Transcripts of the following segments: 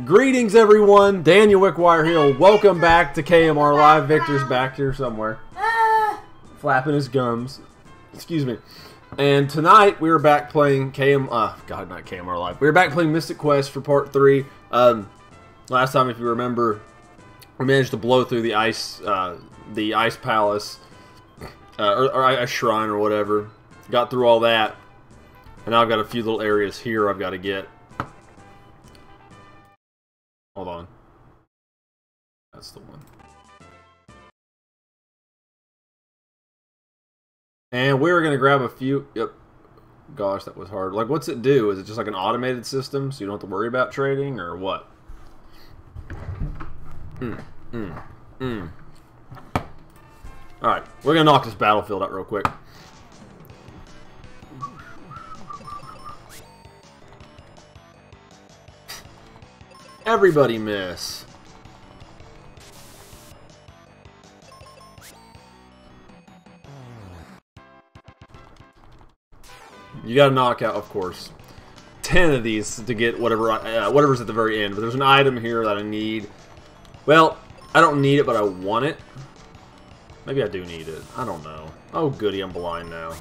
Greetings, everyone. Daniel Wickwire here. Welcome back to KMR Live. Victor's back here somewhere, flapping his gums. Excuse me. And tonight we were back playing not KMR Live. We were back playing Mystic Quest for Part 3. Last time, if you remember, we managed to blow through the ice palace, or ice shrine or whatever. Got through all that, and now I've got a few little areas here I've got to get. Hold on. That's the one. And we were going to grab a few... Yep. Gosh, that was hard. Like, what's it do? Is it just like an automated system so you don't have to worry about trading, or what? Alright, we're going to knock this battlefield out real quick. Everybody miss. You gotta knock out, of course, 10 of these to get whatever's at the very end. But there's an item here that I need. Well, I don't need it, but I want it. Maybe I do need it. I don't know. Oh, goody, I'm blind now.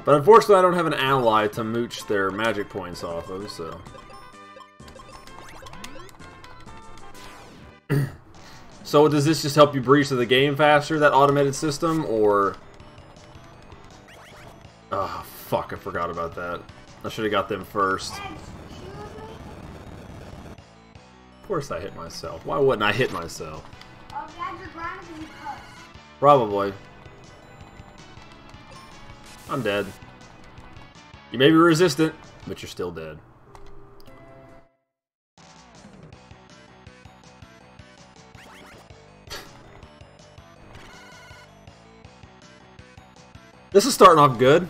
But unfortunately, I don't have an ally to mooch their magic points off of, so... So does this just help you breach to the game faster, that automated system, or... Oh, fuck, I forgot about that. I should have got them first. Of course I hit myself. Why wouldn't I hit myself? Probably. I'm dead. You may be resistant, but you're still dead. This is starting off good.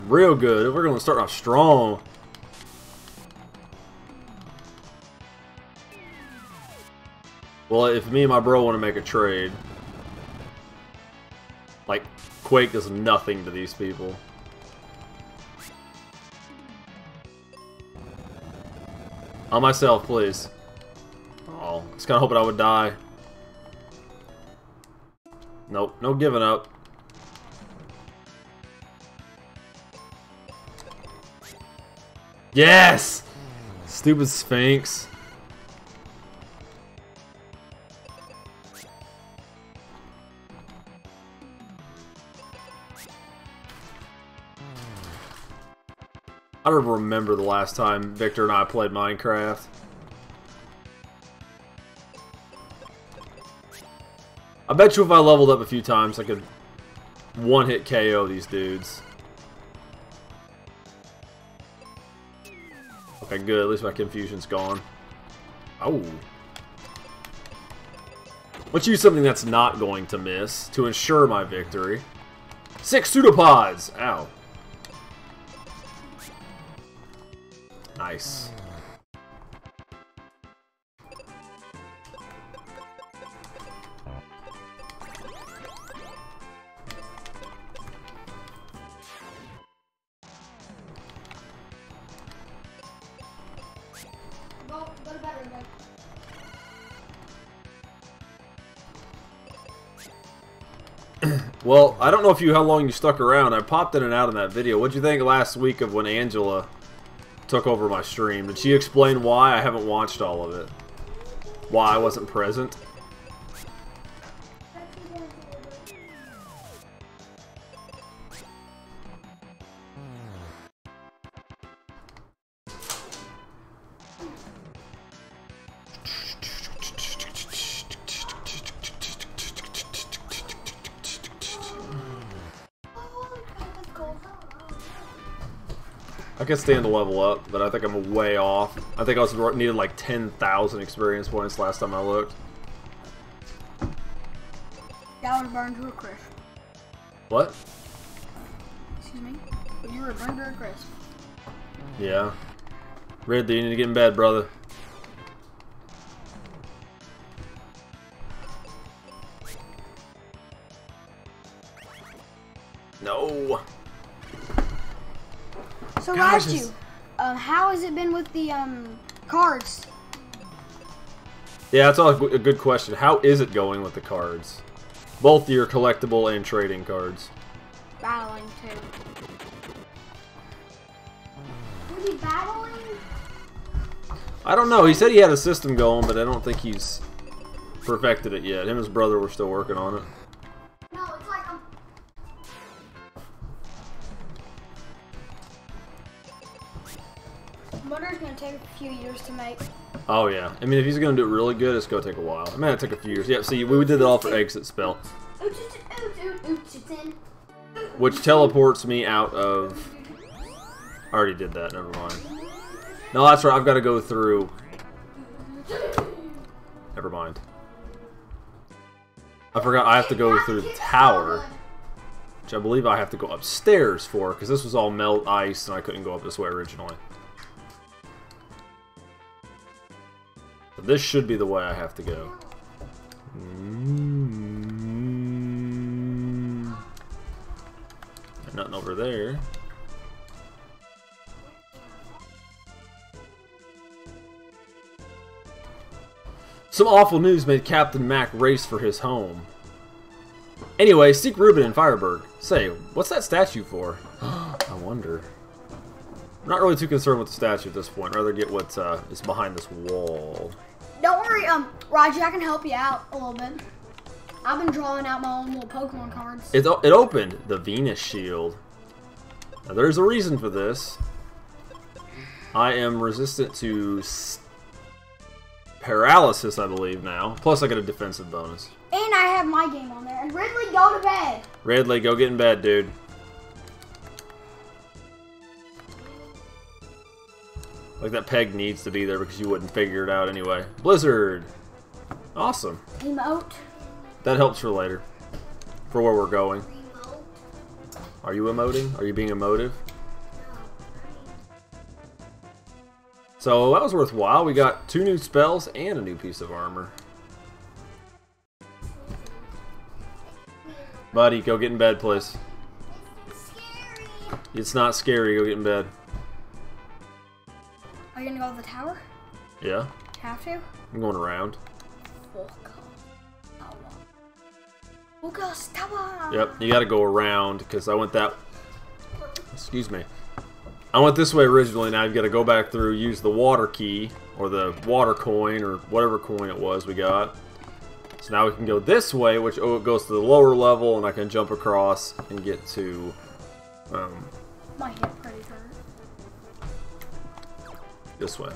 Real good. We're going to start off strong. Well, if me and my bro want to make a trade... Like, Quake does nothing to these people. On myself, please. Oh, I was kind of hoping I would die. Nope, no giving up. Yes! Stupid Sphinx. I don't remember the last time Victor and I played Minecraft. I bet you if I leveled up a few times, I could one-hit KO these dudes. Okay, good. At least my confusion's gone. Oh. Let's use something that's not going to miss to ensure my victory. 6 pseudopods! Ow. Nice. Well, I don't know how long you stuck around. I popped in and out in that video. What'd you think last week of when Angela took over my stream? Did she explain why? I haven't watched all of it. Why I wasn't present? I can stand to level up, but I think I'm way off. I think I needed like 10,000 experience points last time I looked. That was burned to a crisp. What? Excuse me? But you were burned to a crisp. Yeah. Ridley, you need to get in bed, brother. No. So last you, How has it been with the cards? Yeah, that's all a good question. How is it going with the cards? Both your collectible and trading cards. Battling too. Was he battling? I don't know. He said he had a system going, but I don't think he's perfected it yet. Him and his brother were still working on it. No, it's like I'm wondering it's gonna take a few years to make. Oh yeah. I mean, if he's gonna do it really good, it's gonna take a while. I mean, it took a few years. Yeah. See, we did it all for exit spell, which teleports me out of. I already did that. Never mind. No, that's right. I've got to go through. Never mind. I forgot. I have to go through the tower, which I believe I have to go upstairs for, because this was all melt ice, and I couldn't go up this way originally. But this should be the way I have to go. Nothing over there. Some awful news made Captain Mac race for his home. Anyway, seek Reuben in Fireburg. Say, what's that statue for? I wonder. I'm not really too concerned with the statue at this point. I'd rather get what is behind this wall. Don't worry, Roger, I can help you out a little bit. I've been drawing out my own little Pokemon cards. It opened. The Venus Shield. Now, there's a reason for this. I am resistant to paralysis, I believe, now. Plus, I get a defensive bonus. And I have my game on there. And Ridley, go to bed. Ridley, go get in bed, dude. Like, that peg needs to be there because you wouldn't figure it out anyway. Blizzard! Awesome. Emote. That helps for later. For where we're going. Are you emoting? Are you being emotive? So that was worthwhile. We got 2 new spells and a new piece of armor. Buddy, go get in bed, please. It's not scary. Go get in bed. Are you gonna go to the tower? Yeah. Have to? I'm going around. Yep, you gotta go around because I went that. Excuse me. I went this way originally. Now you've got to go back through, use the water key or the water coin or whatever coin it was we got. So now we can go this way, which goes to the lower level, and I can jump across and get to. My hip pretty hurt. This way.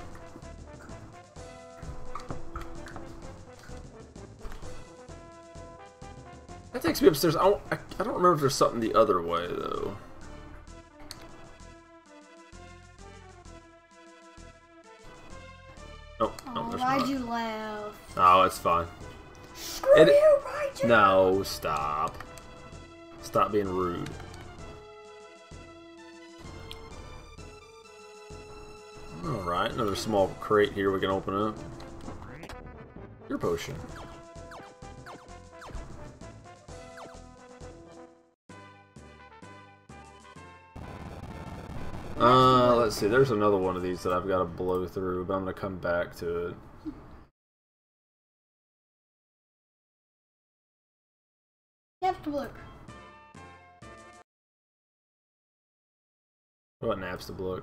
That takes me upstairs. I don't remember if there's something the other way though. Oh, no, there's not. You left? Oh, it's fine. Screw you, Roger! No, stop. Stop being rude. Alright, another small crate here we can open up. Your potion. Let's see, there's another one of these that I've got to blow through, but I'm going to come back to it. You have to look. What naps to blow?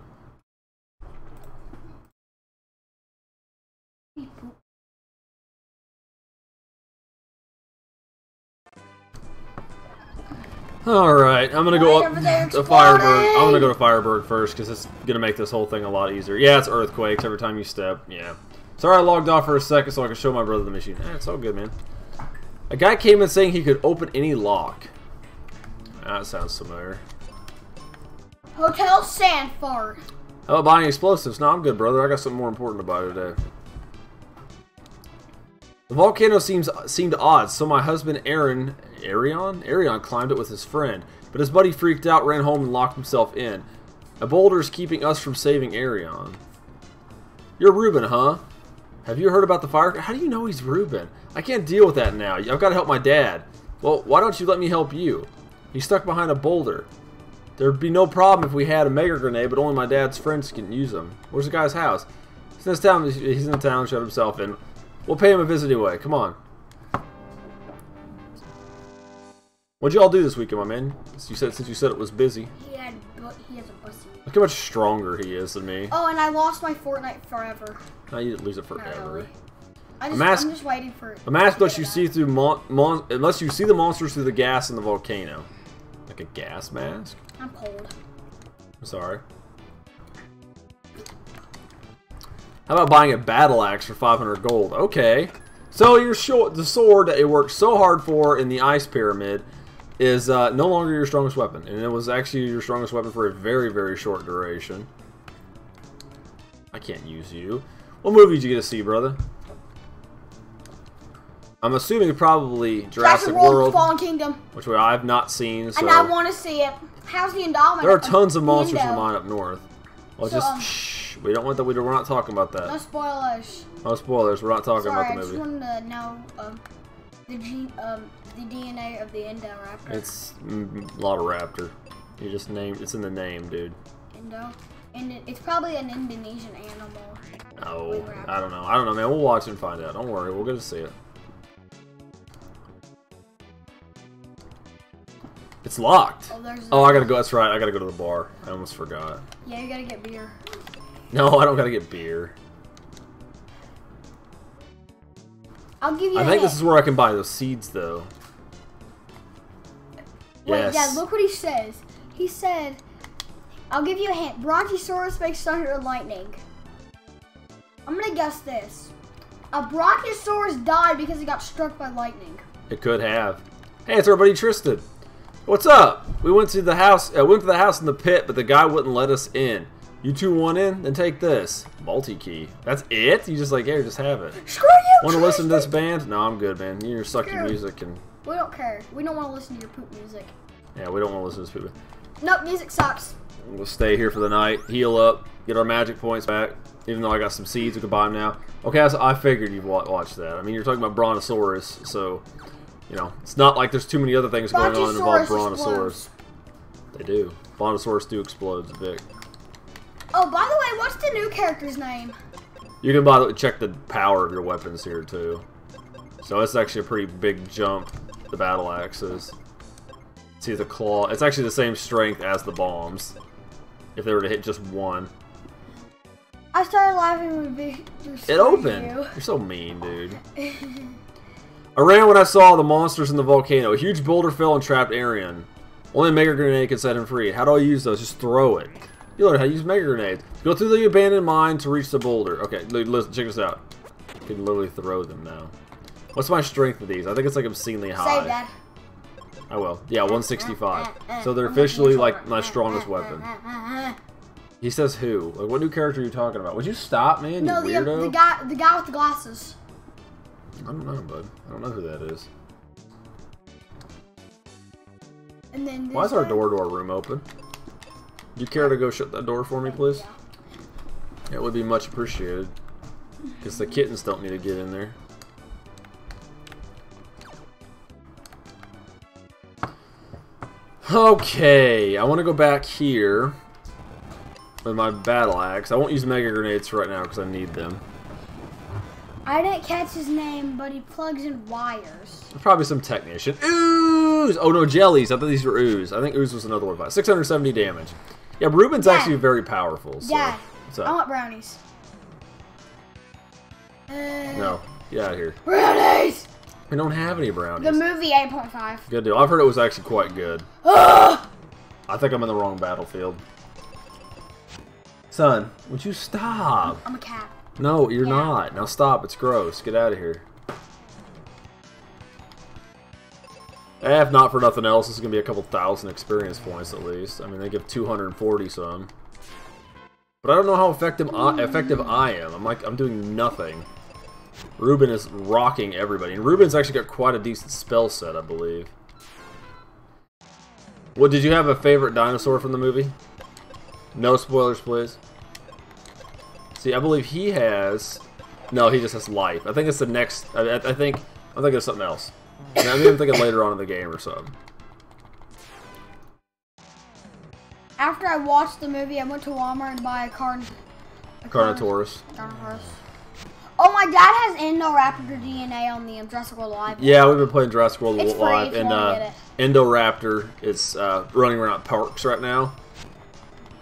Alright, I'm gonna go up to Fireburg. I'm gonna go to Fireburg first because it's gonna make this whole thing a lot easier. Yeah, it's earthquakes every time you step. Yeah. Sorry I logged off for a second so I could show my brother the machine. It's all good, man. A guy came in saying he could open any lock. That sounds familiar. Hotel Sandford. How about buying explosives? No, I'm good, brother. I got something more important to buy today. The volcano seemed odd, so my husband Arion climbed it with his friend, but his buddy freaked out, ran home, and locked himself in. A boulder's keeping us from saving Arion. You're Reuben, huh? Have you heard about the fire? How do you know he's Reuben? I can't deal with that now. I've got to help my dad. Well, why don't you let me help you? He's stuck behind a boulder. There'd be no problem if we had a mega grenade, but only my dad's friends can use them. Where's the guy's house? He's in this town. He's in the town. Shut himself in. We'll pay him a visit anyway. Come on. What'd y'all do this weekend, my man? Since you said it was busy. He has a bussy. Look how much stronger he is than me. Oh, and I lost my Fortnite forever. No, you didn't lose it forever. Not really. I'm just waiting for it. A mask lets you see through unless you see the monsters through the gas in the volcano. Like a gas mask? I'm cold. I'm sorry. How about buying a battle axe for 500 gold? Okay. So the sword that it worked so hard for in the ice pyramid is no longer your strongest weapon, and it was actually your strongest weapon for a very, very short duration. I can't use you. What movie did you get to see, brother? I'm assuming probably Jurassic World, Fallen Kingdom, which I've not seen. So. And I want to see it. How's the Indominus? There are tons of monsters in mine up north. Well, so, just shh. We don't want that. We're not talking about that. No spoilers. No spoilers. We're not talking about the movie. I just wanted to know the DNA of the Indoraptor. It's a lot of raptor. You just named. It's in the name, dude. Indo. And it's probably an Indonesian animal. No, I don't know. I don't know, man. We'll watch it and find out. Don't worry. We'll get to see it. It's locked. Oh, I gotta go. That's right. I gotta go to the bar. I almost forgot. Yeah, you gotta get beer. No, I don't gotta get beer. I'll give you. I think this is where I can buy those seeds, though. Wait, yes. Dad, look what he says. He said, "I'll give you a hint. Brontosaurus makes thunder and lightning." I'm gonna guess this. A Brontosaurus died because he got struck by lightning. It could have. Hey, it's our buddy Tristan. What's up? We went to the house. Went to the house in the pit, but the guy wouldn't let us in. You two want in? Then take this multi-key. That's it? You just like, here, just have it. Screw you! Want to listen to this band? No, I'm good, man. You're sucking music and. We don't care. We don't want to listen to your poop music. Yeah, we don't want to listen to this poop. Nope, music sucks. We'll stay here for the night, heal up, get our magic points back. Even though I got some seeds, we can buy them now. Okay, so I figured you've watched that. I mean, you're talking about Brontosaurus, so. You know, it's not like there's too many other things going on involved Brontosaurus. They do. Brontosaurus do explode, Vic. Oh, by the way, what's the new character's name? You can, by the way, check the power of your weapons here, too. So it's actually a pretty big jump, the battle axes. See the claw. It's actually the same strength as the bombs. If they were to hit just one. I started laughing when Victor It opened. You're so mean, dude. I ran when I saw the monsters in the volcano. A huge boulder fell and trapped Arian. Only a mega grenade could set him free. How do I use those? Just throw it. You learn how to use mega grenades. Go through the abandoned mine to reach the boulder. Okay, listen, check this out. You can literally throw them now. What's my strength of these? I think it's like obscenely high. Save that. Oh well. Yeah, 165. So they're officially like my strongest weapon. He says who? Like, what new character are you talking about? Would you stop, man? No, you weirdo? the guy with the glasses. I don't know, bud. I don't know who that is. And then why is our door to our room open? Do you care to go shut that door for me, please? Yeah. It would be much appreciated. Because the kittens don't need to get in there. Okay, I want to go back here with my battle axe. I won't use mega grenades right now because I need them. I didn't catch his name, but he plugs in wires. There's probably some technician. Ooze! Oh no, jellies. I thought these were ooze. I think ooze was another word. 670 damage. Yeah, Ruben's actually very powerful. So. Dad, what's up? I want brownies. No, get out of here. Brownies! We don't have any brownies. The movie 8.5. Good deal. I've heard it was actually quite good. I think I'm in the wrong battlefield. Son, would you stop? I'm a cat. No, you're not. Now stop. It's gross. Get out of here. If not for nothing else, this is going to be a couple thousand experience points at least. I mean, they give 240 some. But I don't know how effective I am. I'm doing nothing. Ruben is rocking everybody. And Ruben's actually got quite a decent spell set, I believe. Well, did you have a favorite dinosaur from the movie? No spoilers, please. See, I believe he has... No, he just has life. I think it's the next... I'm thinking of something else. I'm even thinking later on in the game or something. After I watched the movie, I went to Walmart and buy a Carnotaurus. Oh, my dad has Indoraptor DNA on the Jurassic World Live. Yeah, we've been playing Jurassic World Live, and Indoraptor is running around parks right now,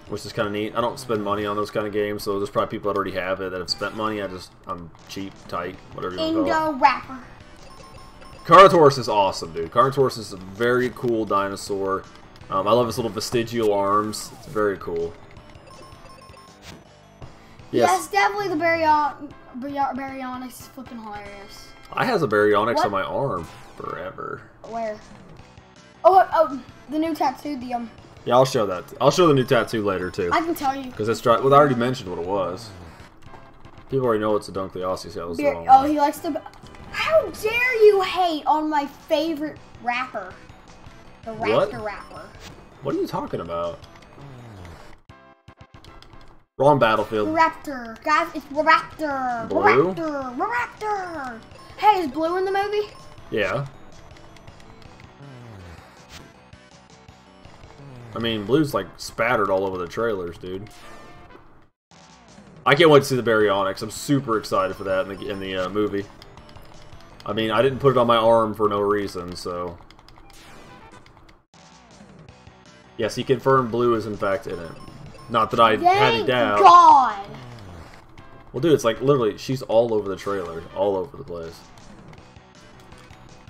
which is kind of neat. I don't spend money on those kind of games, so there's probably people that already have it that have spent money. I'm cheap, tight, whatever you want to call it. Indoraptor. Carnotaurus is awesome, dude. Carnotaurus is a very cool dinosaur. I love his little vestigial arms. It's very cool. Yes, definitely the Baryonyx is flipping hilarious. I has a Baryonyx on my arm forever. Where? Oh, the new tattoo. Yeah, I'll show that. I'll show the new tattoo later too. I can tell you. Because it's well, I already mentioned what it was. People already know it's a Dunk the Aussie. He likes to. How dare you hate on my favorite rapper, the Raptor rapper? What are you talking about? Wrong battlefield. Raptor, guys, it's Raptor. Blue? Raptor. Hey, is Blue in the movie? Yeah. I mean, Blue's like spattered all over the trailers, dude. I can't wait to see the Baryonyx. I'm super excited for that in the movie. I mean, I didn't put it on my arm for no reason, so. Yes, he confirmed Blue is in fact in it. Not that I had any doubt. Thank God! Well, dude, it's like literally, she's all over the trailer. All over the place.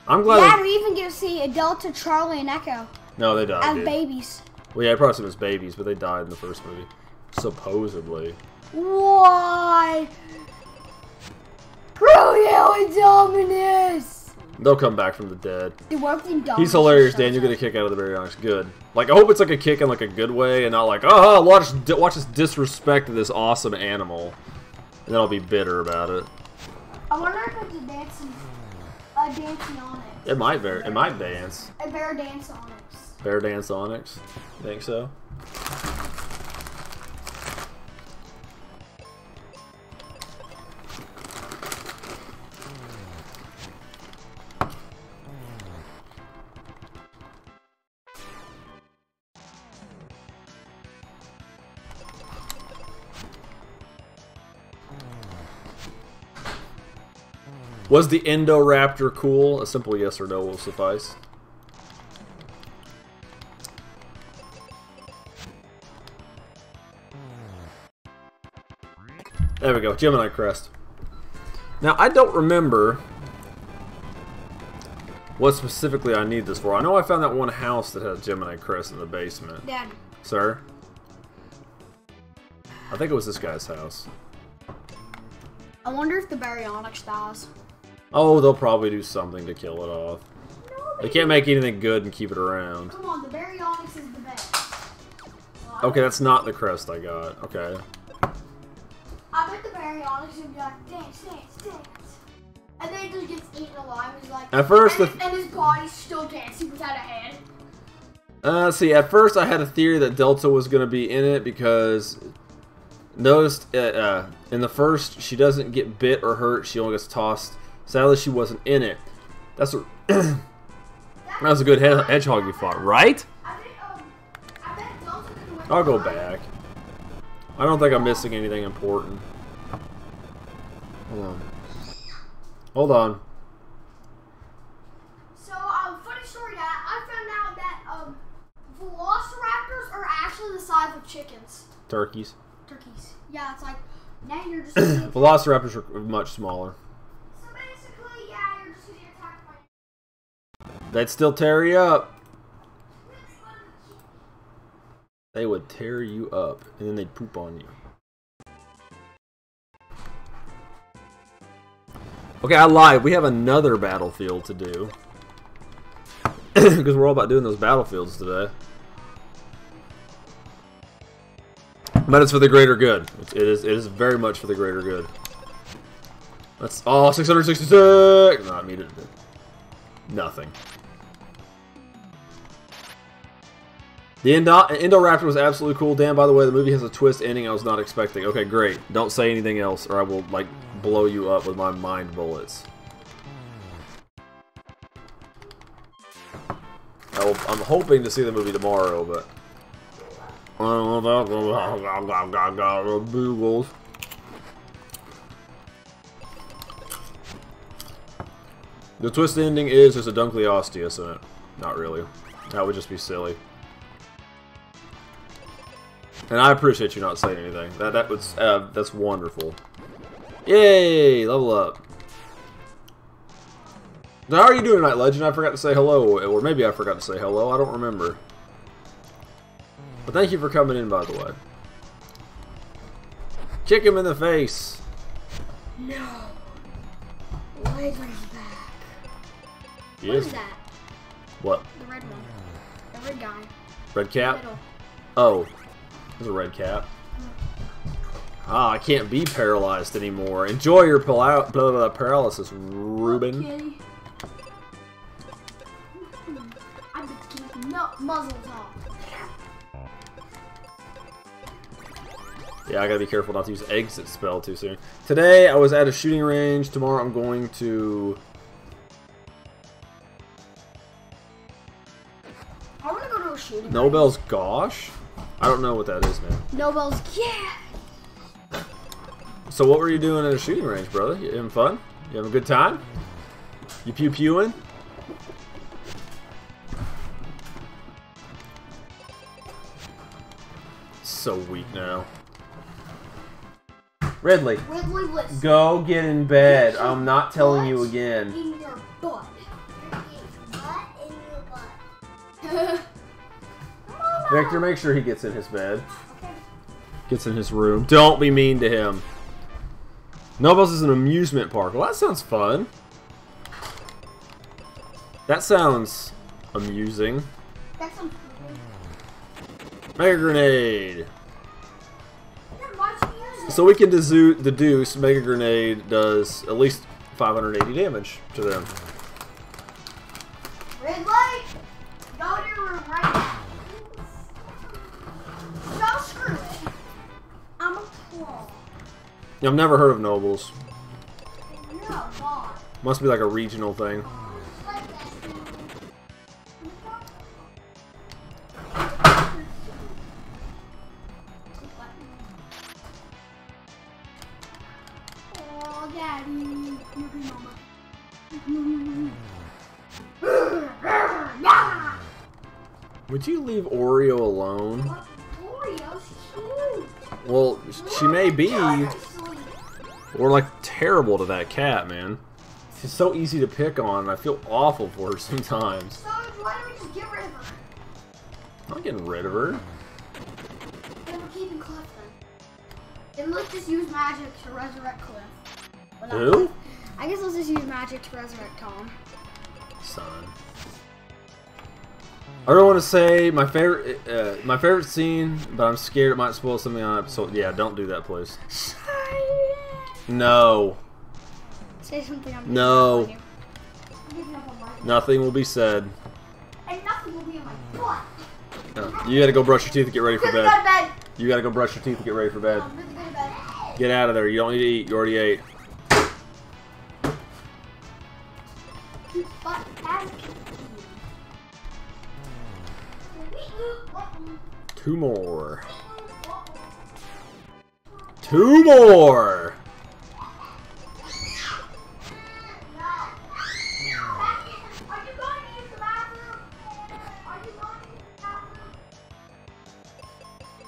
I'm glad. Yeah, we even get to see a Delta, Charlie, and Echo. No, they died. As babies. Well, yeah, I probably said it was babies, but they died in the first movie. Supposedly. Why? Crowdale and Dominus! They'll come back from the dead. Dude, what if Dominus? He's hilarious, Dan. You get a kick out of the Baryonyx. Good. Like, I hope it's like a kick in like a good way, and not like, oh, watch us disrespect this awesome animal, and then I'll be bitter about it. I wonder if it's a dancing onyx. It might dance. A bear dance onyx. Bear dance onyx. You think so? Was the Indoraptor cool? A simple yes or no will suffice. There we go, Gemini Crest. Now, I don't remember what specifically I need this for. I know I found that one house that has Gemini Crest in the basement. Dad. Sir? I think it was this guy's house. I wonder if the Baryonyx dies. Oh, they'll probably do something to kill it off. No, They can't make anything good and keep it around. Come on, the Baryonyx is the best. Okay, that's not the crest I got. Okay. I bet the Baryonyx would be like, dance, dance, dance. And then he just gets eaten alive. He's like, At first, and his body's still dancing without a head. See, at first I had a theory that Delta was going to be in it because noticed in the first she doesn't get bit or hurt, she only gets tossed. Sadly, she wasn't in it. That's a that was a good hedgehog you fought, right? I bet Delta could win. I'll go back. I don't think I'm missing anything important. Hold on. Hold on. So, funny story, Dad. I found out that velociraptors are actually the size of chickens. Turkeys. Turkeys. Yeah, it's like, now you're just... Velociraptors are much smaller. So basically, yeah, you're just getting attacked by... They'd still tear you up. They would tear you up, and then they'd poop on you. Okay, I lied. We have another battlefield to do. Because we're all about doing those battlefields today. But it's for the greater good. It is very much for the greater good. That's... Oh, 666! No, I mean, it did nothing. The Indoraptor was absolutely cool. Dan, by the way, the movie has a twist ending I was not expecting. Okay, great. Don't say anything else or I will, like, blow you up with my mind bullets. I'm hoping to see the movie tomorrow, but Boogles. The twist ending is there's a Dunkley Osteus in it. Not really. That would just be silly. And I appreciate you not saying anything. That's wonderful. Yay! Level up. Now, how are you doing tonight, Legend? I forgot to say hello. Or maybe I forgot to say hello. I don't remember. But thank you for coming in, by the way. Kick him in the face. No. Laser's back. What is that? What? The red one. The red guy. Red cap? Oh. There's a red cap. Ah, I can't be paralyzed anymore. Enjoy your paralysis, Ruben. Okay. I'm keeping no muzzle off. Yeah, I gotta be careful not to use exit spell too soon. Today I was at a shooting range. Tomorrow I'm going to... I want to go to a shooting range. Nobel's Gosh? I don't know what that is, man. Nobel's, yeah. So what were you doing at a shooting range, brother? You having fun? You having a good time? You pew-pewing? So weak now. Ridley, listen. go get in bed. I'm not telling you again. In your butt. Butt in your butt. Victor, make sure he gets in his bed. Okay. Gets in his room. Don't be mean to him. Nobel's is an amusement park. Well, that sounds fun. That sounds amusing. That's some. Mega Grenade. Then why'd you use it? So we can deduce Mega Grenade does at least 580 damage to them. Red light. Go to your room right now. No, screw it. I'm a pro. I've never heard of Nobles. You're a bot. Must be like a regional thing. Oh, Daddy. Would you leave Oreo alone? Oreo's cute. Well, she may be. Seriously. We're like terrible to that cat, man. She's so easy to pick on, and I feel awful for her sometimes. So why don't we just get rid of her? I'm not getting rid of her. Then we're keeping Cliff then. And let's just use magic to resurrect Cliff. Well, not Who? Cliff. I guess let's just use magic to resurrect Tom. Son. I don't want to say my favorite scene, but I'm scared it might spoil something on episode. Yeah, don't do that, please. No. Say something. I'm No. giving up on my Nothing will be said. and nothing will be in my butt. No. You gotta go brush your teeth and get ready for Go to bed. bed. You gotta go brush your teeth and get ready for bed. I'm gonna go to bed. Get out of there. You don't need to eat. You already ate. But as Two more. Two more.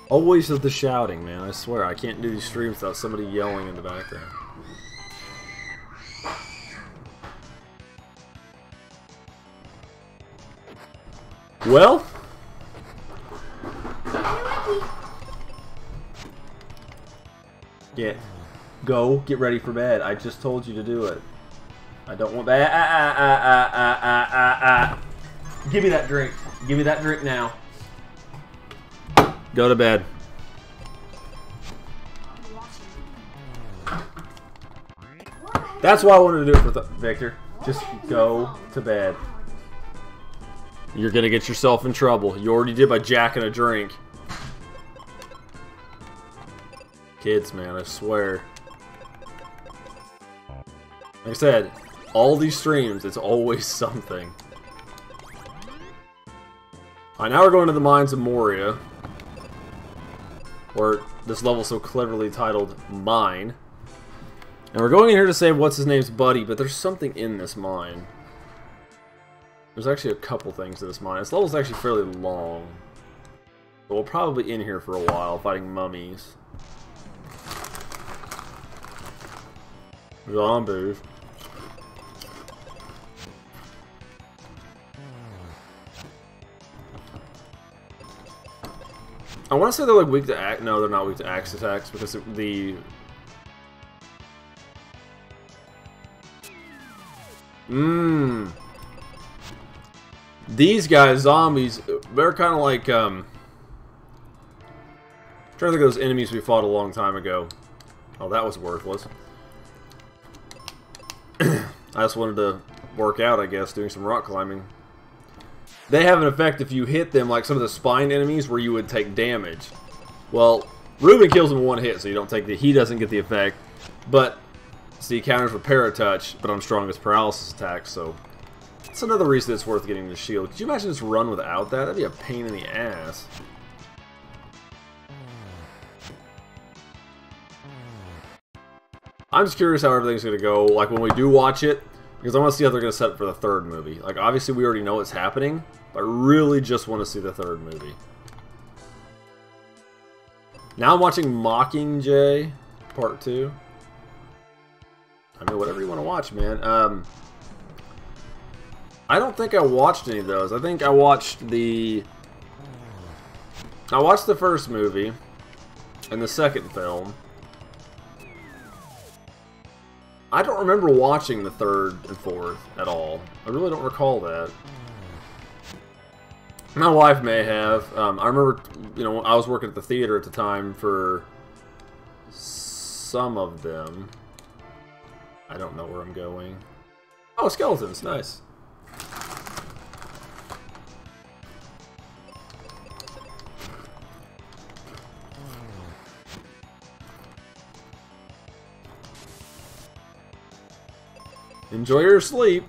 Always the shouting, man. I swear, I can't do these streams without somebody yelling in the background. Well, get ready for bed. I just told you to do it. I don't want that. Give me that drink. Give me that drink now. Go to bed. That's why I wanted to do it for Victor. Just go to bed. You're gonna get yourself in trouble. You already did by jacking a drink. Kids, man, I swear. Like I said, all these streams, it's always something. Alright, now we're going to the Mines of Moria. or this level so cleverly titled Mine. And we're going in here to save what's his name's buddy, but there's something in this mine. There's actually a couple things in this mine. This level's actually fairly long. So we'll probably be in here for a while fighting mummies. Zombies. I want to say they're like weak to axe. No, they're not weak to axe attacks because the. These guys, zombies, they're kind of like I'm trying to think of those enemies we fought a long time ago. Oh, that was worthless. I just wanted to work out, I guess, doing some rock climbing. They have an effect if you hit them, like some of the spine enemies, where you would take damage. Well, Ruben kills them in one hit, so you don't take he doesn't get the effect. But see, counters with Paratouch, but I'm strong as paralysis attacks, so that's another reason it's worth getting the shield. Could you imagine this run without that? That'd be a pain in the ass. I'm just curious how everything's going to go, like when we do watch it, because I want to see how they're going to set it for the third movie. Like, obviously we already know what's happening, but I really just want to see the third movie. Now I'm watching Mockingjay Part 2. I mean, whatever you want to watch, man. I don't think I watched any of those. I think I watched the first movie and the second film. I don't remember watching the third and fourth at all. I really don't recall that. My wife may have. I remember, you know, I was working at the theater at the time for some of them. I don't know where I'm going. Oh, skeletons. Nice. Enjoy your sleep.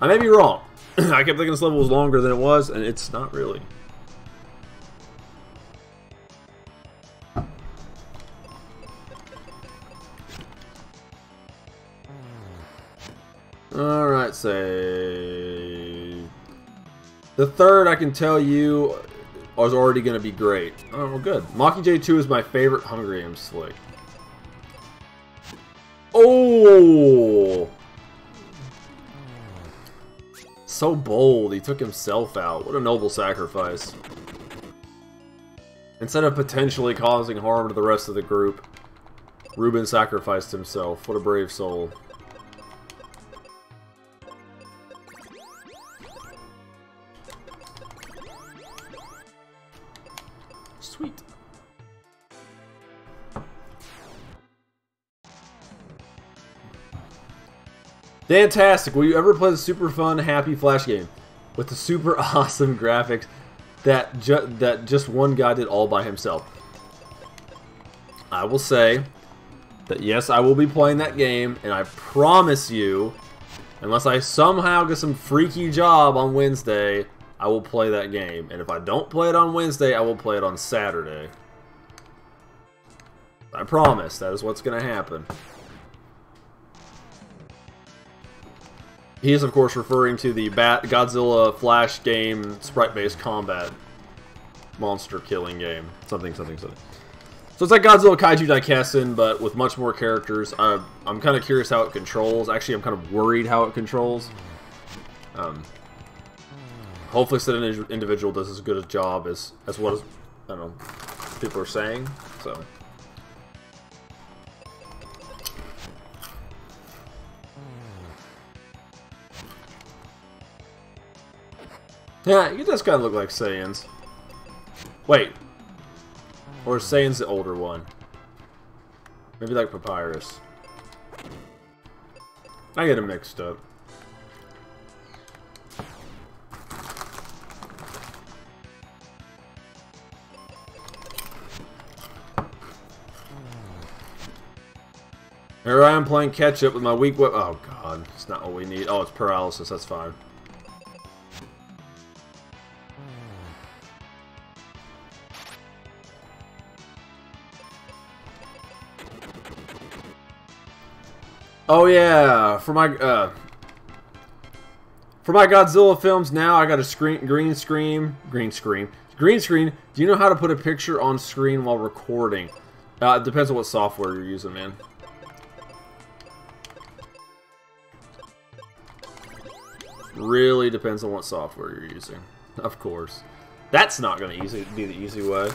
I may be wrong. I kept thinking this level was longer than it was, and it's not really. Alright, say... The third, I can tell you, is already going to be great. Oh, well, good. Mockingjay 2 is my favorite Hunger Games flick. Oh! So bold. He took himself out. What a noble sacrifice. Instead of potentially causing harm to the rest of the group, Ruben sacrificed himself. What a brave soul. Sweet. Fantastic. Will you ever play the super fun, happy Flash game with the super awesome graphics that just one guy did all by himself? I will say that yes, I will be playing that game, and I promise you, unless I somehow get some freaky job on Wednesday, I will play that game. And if I don't play it on Wednesday, I will play it on Saturday. I promise. That is what's going to happen. He is, of course, referring to the Godzilla Flash game sprite-based combat monster killing game. Something. So it's like Godzilla Kaiju Daikessen, but with much more characters. I'm kind of curious how it controls. Actually, I'm kind of worried how it controls. Hopefully, an individual does as good a job as what is, I don't know, people are saying. So. Yeah, he does kind of look like Saiyans. Wait. Or is Saiyan's the older one? Maybe like Papyrus. I get them mixed up. Here I am playing catch-up with my weak weapon. Oh god, it's not what we need. Oh, it's paralysis, that's fine. Oh yeah, for my Godzilla films now, I got a green screen. Do you know how to put a picture on screen while recording? It depends on what software you're using, man. Really depends on what software you're using. Of course. That's not going to be the easy way.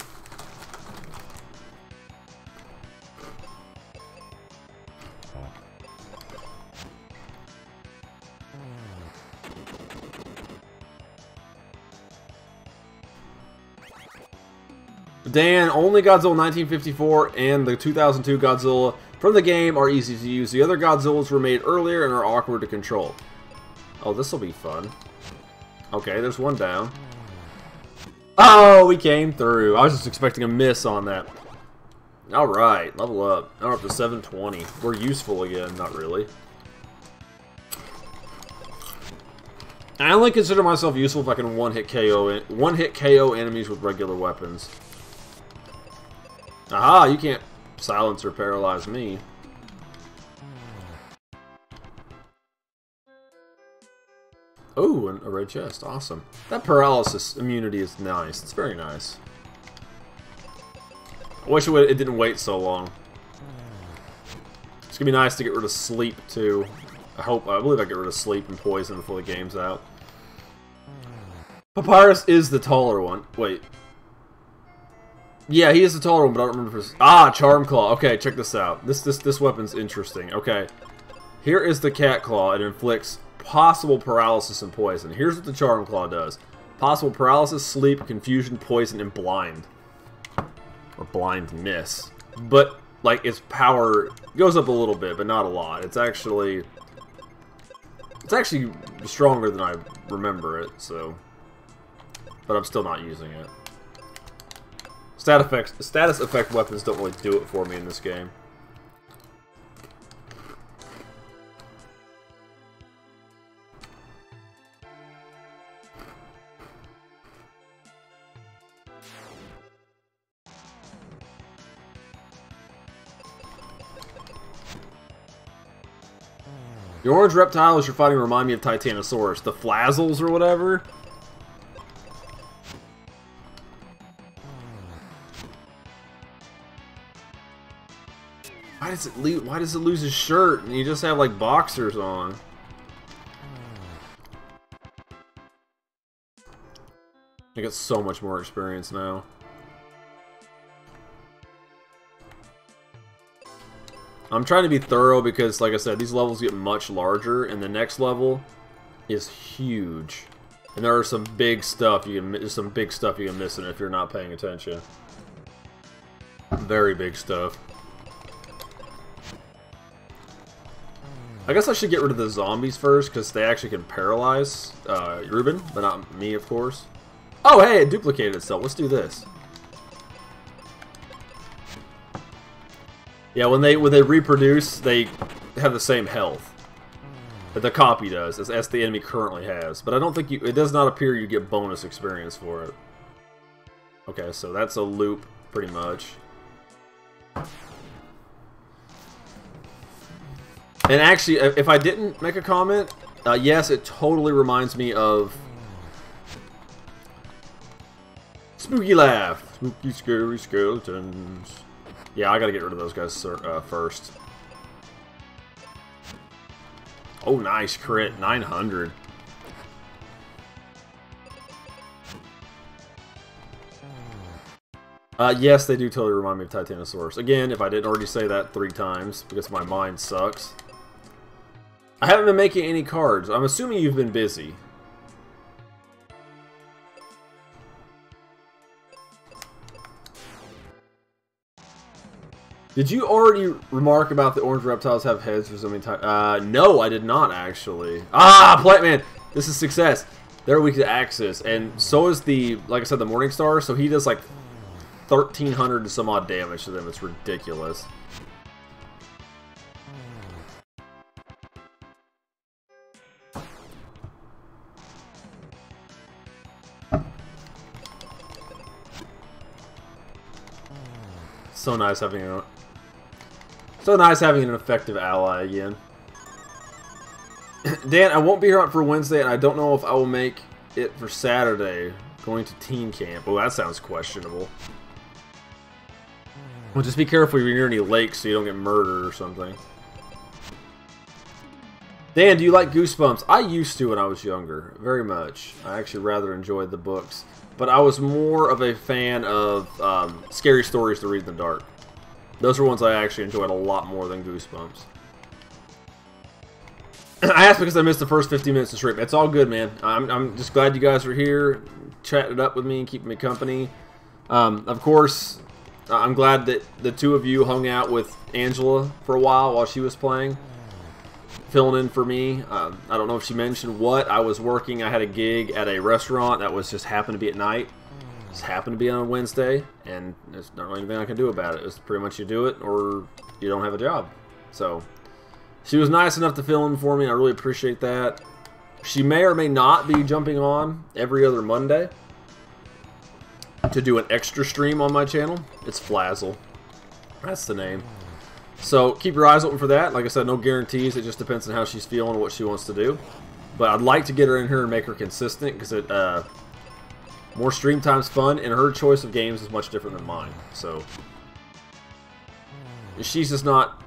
Dan, only Godzilla 1954 and the 2002 Godzilla from the game are easy to use. The other Godzillas were made earlier and are awkward to control. Oh, this will be fun. Okay, there's one down. Oh, we came through. I was just expecting a miss on that. Alright, level up. Now we're up to 720. We're useful again. Not really. I only consider myself useful if I can one-hit KO enemies with regular weapons. Aha, you can't silence or paralyze me. Oh, and a red chest. Awesome. That paralysis immunity is nice. It's very nice. I wish it didn't wait so long. It's gonna be nice to get rid of sleep, too. I believe I get rid of sleep and poison before the game's out. Papyrus is the taller one. Wait. Yeah, he is the taller one, but I don't remember his... Ah, Charm Claw. Okay, check this out. This weapon's interesting. Okay. Here is the Cat Claw. It inflicts possible paralysis and poison. Here's what the Charm Claw does. Possible paralysis, sleep, confusion, poison, and blind. Or blindness. But, like, its power goes up a little bit, but not a lot. It's actually stronger than I remember it, so... But I'm still not using it. Status effect weapons don't really do it for me in this game. The orange reptiles you're fighting remind me of Titanosaurus. The Flazzles or whatever. Why does it lose his shirt and you just have like boxers on? I got so much more experience now. I'm trying to be thorough because, like I said, these levels get much larger, and the next level is huge. And there are some big stuff there's some big stuff you can miss in it if you're not paying attention. Very big stuff. I guess I should get rid of the zombies first, because they actually can paralyze Ruben, but not me, of course. Oh, hey, it duplicated itself. Let's do this. Yeah, when they reproduce, they have the same health that the copy does, as the enemy currently has. But I don't think it does not appear you get bonus experience for it. Okay, so that's a loop, pretty much. And actually, if I didn't make a comment, yes, it totally reminds me of Spooky Laugh. Spooky, scary skeletons. Yeah, I gotta get rid of those guys first. Oh, nice crit. 900. Yes, they do totally remind me of Titanosaurus. Again, if I didn't already say that 3 times, because my mind sucks. I haven't been making any cards. I'm assuming you've been busy. Did you already remark about the orange reptiles have heads for so many times? No, I did not, actually. Ah, Plant Man! This is success. They're weak to Axis, and so is the, like I said, the Morning Star, so he does like 1,300 and some odd damage to them. It's ridiculous. So nice having an effective ally again. Dan, I won't be here for Wednesday, and I don't know if I will make it for Saturday. Going to teen camp. Oh, that sounds questionable. Well, just be careful if you're near any lakes so you don't get murdered or something. Dan, do you like Goosebumps? I used to when I was younger, very much. I actually rather enjoyed the books. But I was more of a fan of scary stories to read in the dark. Those are ones I actually enjoyed a lot more than Goosebumps. I asked because I missed the first 15 minutes of stream. It's all good, man. I'm just glad you guys are here, chatting it up with me and keeping me company. Of course, I'm glad that the two of you hung out with Angela for a while she was playing, filling in for me. I don't know if she mentioned what. I was working. I had a gig at a restaurant that was just happened to be at night. Just happened to be on a Wednesday, and there's not really anything I can do about it. It's pretty much you do it or you don't have a job. So she was nice enough to fill in for me. I really appreciate that. She may or may not be jumping on every other Monday to do an extra stream on my channel. It's Flazzle. That's the name. So keep your eyes open for that. Like I said, no guarantees. It just depends on how she's feeling and what she wants to do. But I'd like to get her in here and make her consistent because it more stream time's fun, and her choice of games is much different than mine. So she's just not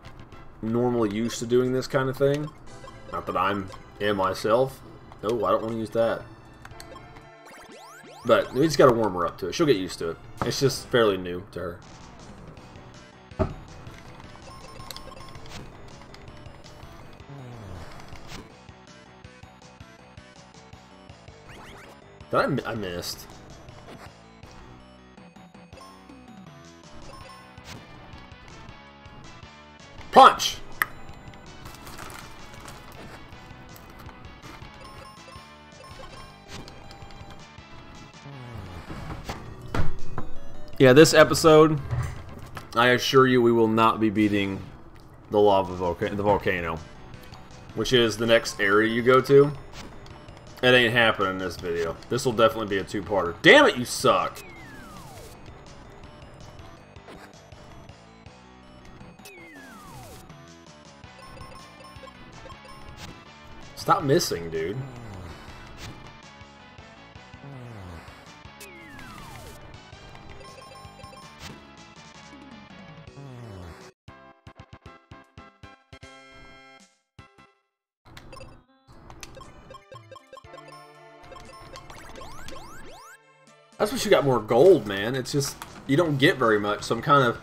normally used to doing this kind of thing. Not that I am myself. No, I don't want to use that. But we just got to warm her up to it. She'll get used to it. It's just fairly new to her. I missed. Punch! Yeah, this episode, I assure you we will not be beating the volcano, which is the next area you go to. It ain't happening in this video. This will definitely be a two-parter. Damn it, you suck! Stop missing, dude. That's what you got more gold, man. It's just, you don't get very much, so I'm kind of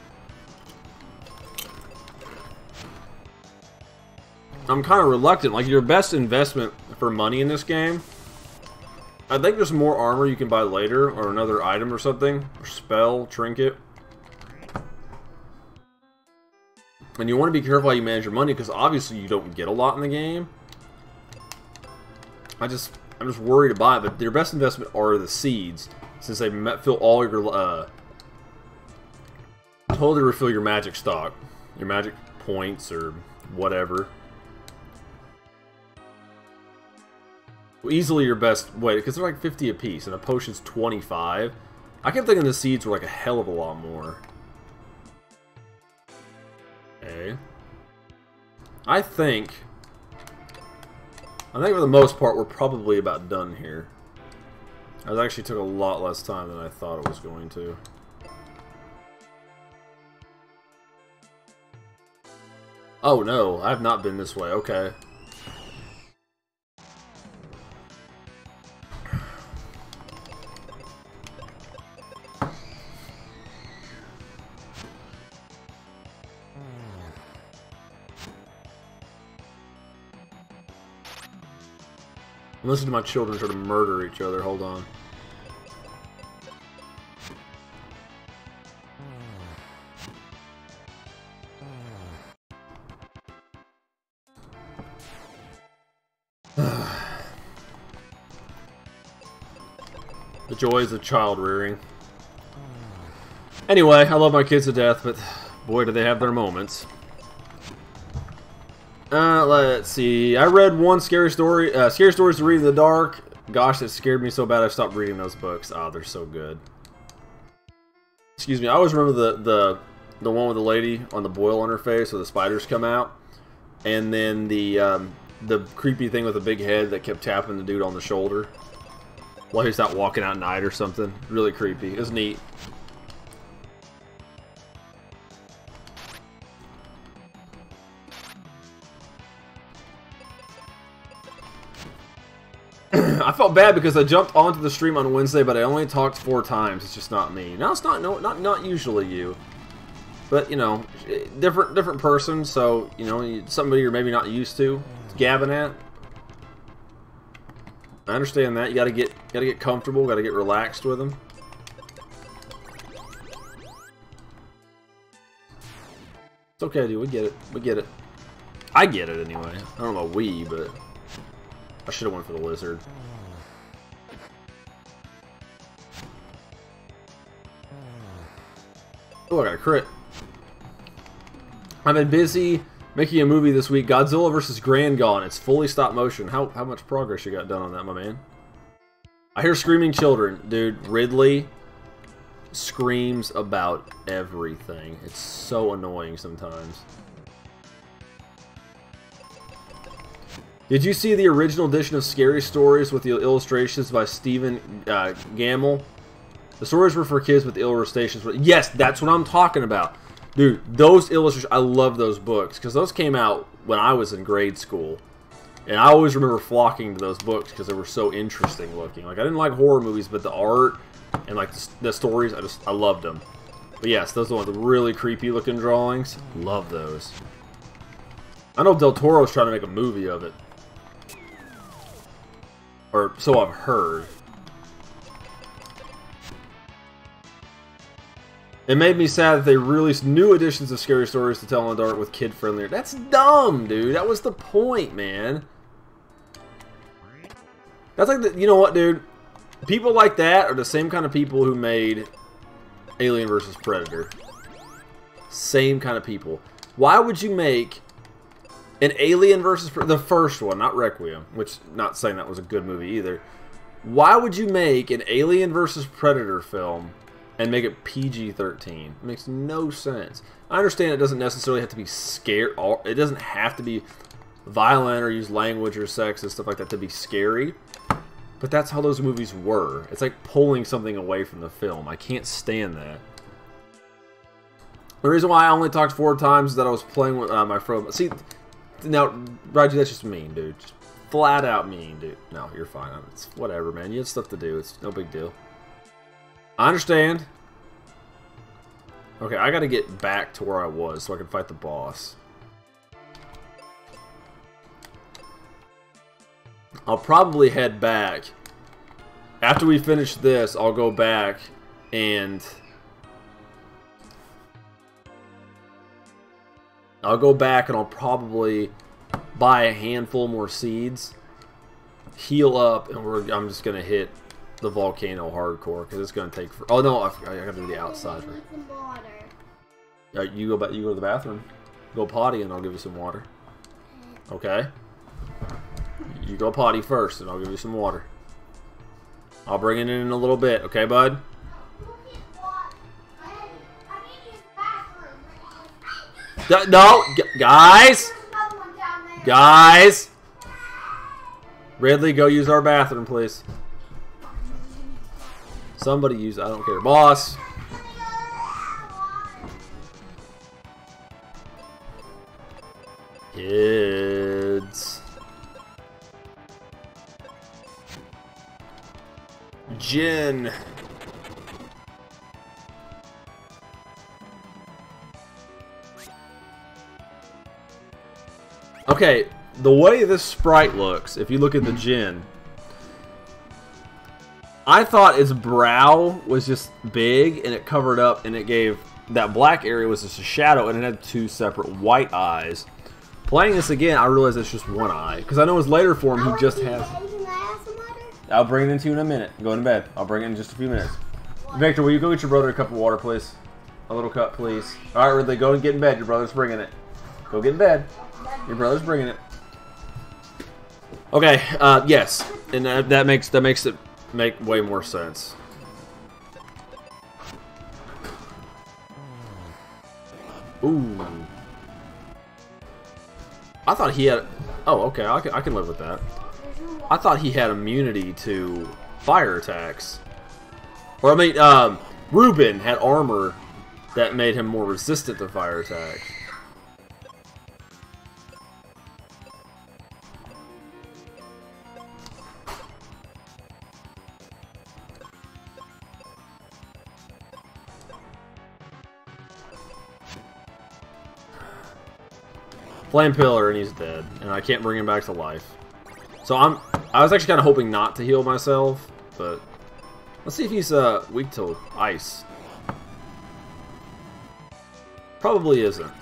reluctant. Like, your best investment for money in this game, I think there's more armor you can buy later, or another item or something, or spell, trinket. And you want to be careful how you manage your money, because obviously you don't get a lot in the game. I'm just worried to buy it, but your best investment are the seeds, since they fill all your, totally refill your magic stock, your magic points, or whatever. Easily your best way, because they're like 50 a piece, and a potion's 25. I kept thinking the seeds were like a hell of a lot more. Okay. I think for the most part we're probably about done here. It actually took a lot less time than I thought it was going to. Oh no, I've not been this way. Okay. Listen to my children try to murder each other. Hold on. The joys of child rearing. Anyway, I love my kids to death, but boy, do they have their moments. Let's see. I read one scary story. Scary stories to read in the dark. Gosh, that scared me so bad I stopped reading those books. Oh, they're so good. Excuse me. I always remember the one with the lady on the boil on her face where the spiders come out, and then the the creepy thing with the big head that kept tapping the dude on the shoulder while he's out walking out at night or something. Really creepy. It was neat. I felt bad because I jumped onto the stream on Wednesday, but I only talked 4 times. It's just not me. No, it's not. No, not usually you. But you know, different person. So you know, somebody you're maybe not used to gabbing at. I understand that. You gotta get comfortable. Gotta get relaxed with them. It's okay, dude. We get it. We get it. I get it anyway. I don't know we, but I should have went for the lizard. Oh, I got a crit. I've been busy making a movie this week. Godzilla vs. Grand Gone. It's fully stop motion. How much progress you got done on that, my man? I hear screaming children. Dude, Ridley screams about everything. It's so annoying sometimes. Did you see the original edition of Scary Stories with the illustrations by Stephen Gamble? The stories were for kids with the illustrations. Yes, that's what I'm talking about. Dude, those illustrations, I love those books because those came out when I was in grade school. And I always remember flocking to those books because they were so interesting looking. Like, I didn't like horror movies, but the art and like the stories, I loved them. But yes, those are the really creepy looking drawings. Love those. I know Del Toro's trying to make a movie of it. Or so I've heard. It made me sad that they released new editions of Scary Stories to Tell in the Dark with kid-friendly. That's dumb, dude. That was the point, man. That's like the, you know what, dude? People like that are the same kind of people who made Alien vs. Predator. Same kind of people. Why would you make an Alien vs. the first one, not Requiem, which not saying that was a good movie either. Why would you make an Alien vs. Predator film and make it PG-13? It makes no sense. I understand it doesn't necessarily have to be scary. It doesn't have to be violent or use language or sex and stuff like that to be scary. But that's how those movies were. It's like pulling something away from the film. I can't stand that. The reason why I only talked 4 times is that I was playing with my friend. See, now, Raji, that's just mean, dude. Just flat out mean, dude. No, you're fine. It's whatever, man. You had stuff to do. It's no big deal. I understand. Okay, I gotta get back to where I was so I can fight the boss. I'll probably head back. After we finish this, I'll go back and I'll probably buy a handful more seeds, heal up, and I'm just gonna hit the volcano hardcore because it's gonna take. Oh no, I gotta do the outside. You go back. You go to the bathroom. Go potty, and I'll give you some water. Okay. You go potty first, and I'll give you some water. I'll bring it in a little bit. Okay, bud. No, guys. Guys. Ridley, go use our bathroom, please. Somebody use. I don't care, boss. Kids. Jin. Okay, the way this sprite looks, if you look at the Jin, I thought its brow was just big and it covered up and it gave that black area was just a shadow and it had 2 separate white eyes. Playing this again, I realized it's just 1 eye because I know his later form he just has. I'll bring it into you in a minute. Go to bed. I'll bring it in just a few minutes. Victor, will you go get your brother a cup of water, please? A little cup, please. All right, Ridley, go and get in bed. Your brother's bringing it. Go get in bed. Your brother's bringing it. Okay. Yes, and that makes it make way more sense. Ooh. I thought he had. Oh, okay, I can live with that. I thought he had immunity to fire attacks. Or, I mean, Ruben had armor that made him more resistant to fire attacks. Flame Pillar, and he's dead, and I can't bring him back to life. So I was actually kind of hoping not to heal myself, but let's see if he's weak to ice. Probably isn't.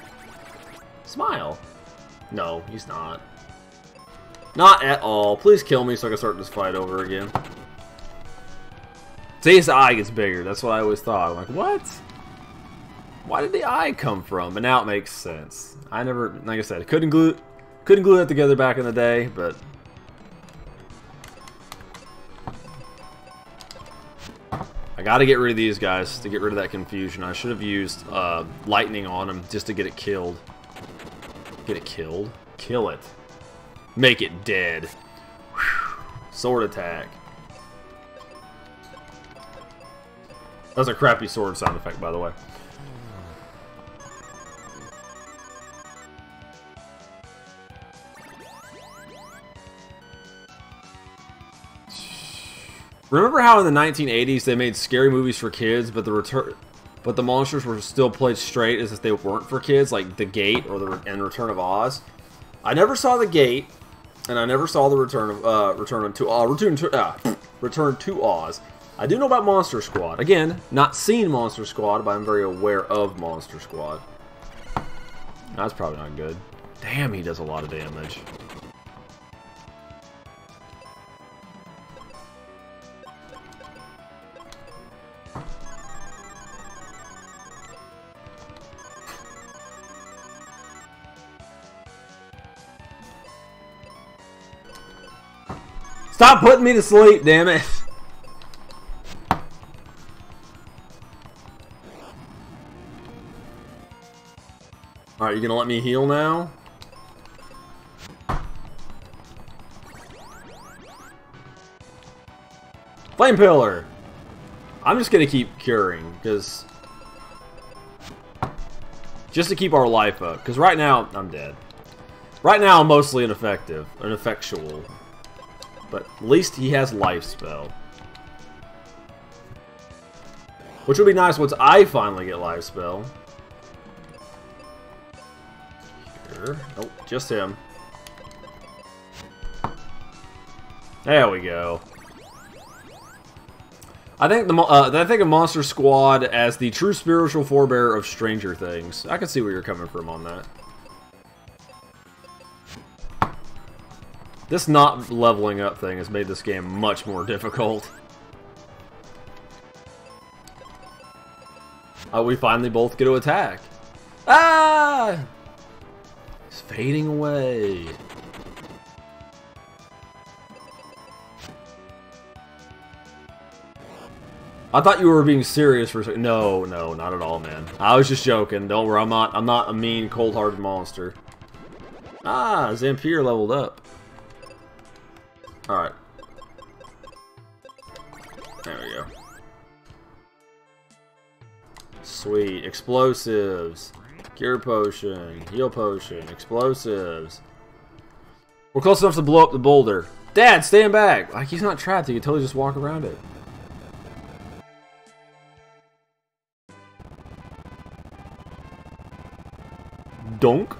Smile. No, he's not. Not at all. Please kill me so I can start this fight over again. See, his eye gets bigger. That's what I always thought. I'm like, what? Why did the eye come from? And now it makes sense. I never, like I said, couldn't glue that together back in the day, but I gotta get rid of these guys to get rid of that confusion. I should have used lightning on him just to get it killed. Get it killed? Kill it. Make it dead. Whew. Sword attack. That's a crappy sword sound effect, by the way. Remember how in the 1980s they made scary movies for kids, but the monsters were still played straight as if they weren't for kids, like The Gate or Return of Oz? I never saw The Gate, and I never saw the Return to Oz. I do know about Monster Squad. Again, not seen Monster Squad, but I'm very aware of Monster Squad. That's probably not good. Damn, he does a lot of damage. Stop putting me to sleep, damn it! Alright, you gonna let me heal now? Flame Pillar! I'm just gonna keep curing, because just to keep our life up, because right now, I'm dead. Right now, I'm mostly ineffectual. But at least he has life spell. Which would be nice once I finally get life spell. Here. Nope, just him. There we go. I think of Monster Squad as the true spiritual forebearer of Stranger Things. I can see where you're coming from on that. This not leveling up thing has made this game much more difficult. Oh, we finally both get to attack. Ah! It's fading away. I thought you were being serious for a second. No, no, not at all, man. I was just joking. Don't worry, I'm not a mean, cold-hearted monster. Ah, Zampier leveled up. Alright. There we go. Sweet. Explosives. Cure potion. Heal potion. Explosives. We're close enough to blow up the boulder. Dad, stand back! Like, he's not trapped. He can totally just walk around it. Donk.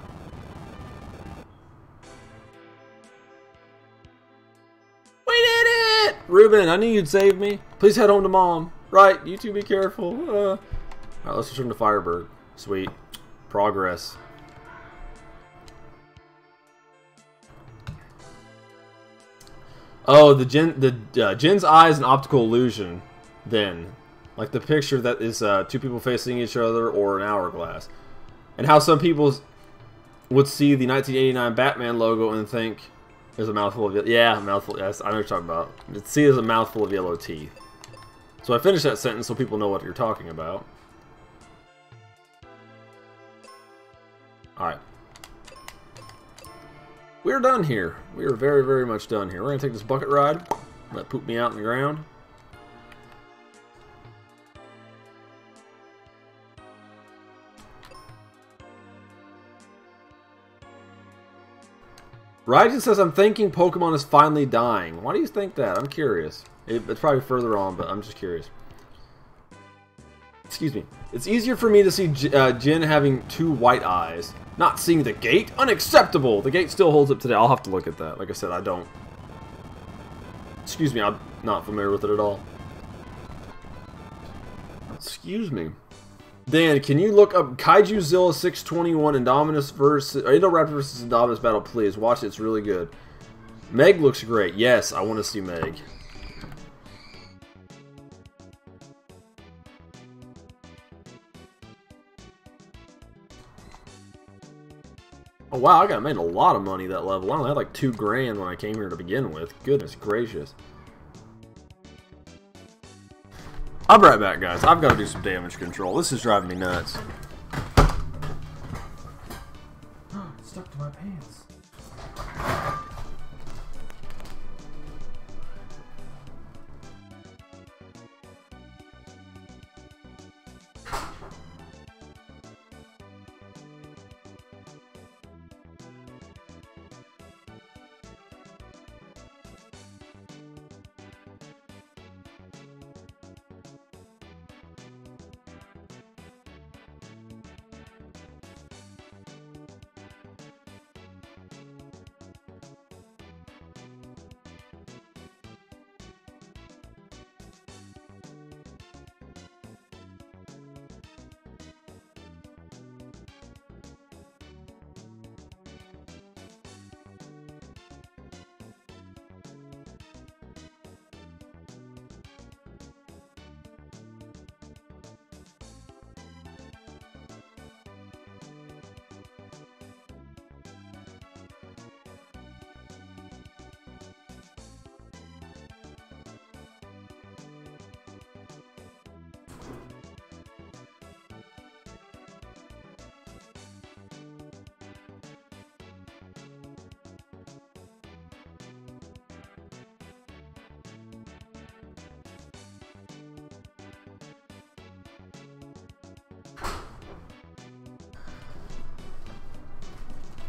Ruben, I knew you'd save me. Please head home to Mom. Right, you two be careful. Alright, let's return to Firebird. Sweet. Progress. Oh, the Jin's eye is an optical illusion, then. Like the picture that is two people facing each other or an hourglass. And how some people would see the 1989 Batman logo and think there's a mouthful of... Yeah, a mouthful... Yes, I know what you're talking about. See it as a mouthful of yellow teeth. So I finished that sentence so people know what you're talking about. Alright. we're done here. We are very, very much done here. We're going to take this bucket ride. Let poop me out in the ground. Raijin says, I'm thinking Pokemon is finally dying. Why do you think that? I'm curious. It's probably further on, but I'm just curious. Excuse me. It's easier for me to see Jin having 2 white eyes. Not seeing the gate? Unacceptable! The gate still holds up today. I'll have to look at that. Like I said, I don't. Excuse me, I'm not familiar with it at all. Excuse me. Dan, can you look up Kaijuzilla 621 Indominus versus Indoraptor versus Indominus battle, please? Watch it, it's really good. Meg looks great. Yes, I want to see Meg. Oh wow, I got made a lot of money that level. I only had like 2 grand when I came here to begin with. Goodness gracious. I'll be right back, guys. I've got to do some damage control. This is driving me nuts. It's stuck to my pants.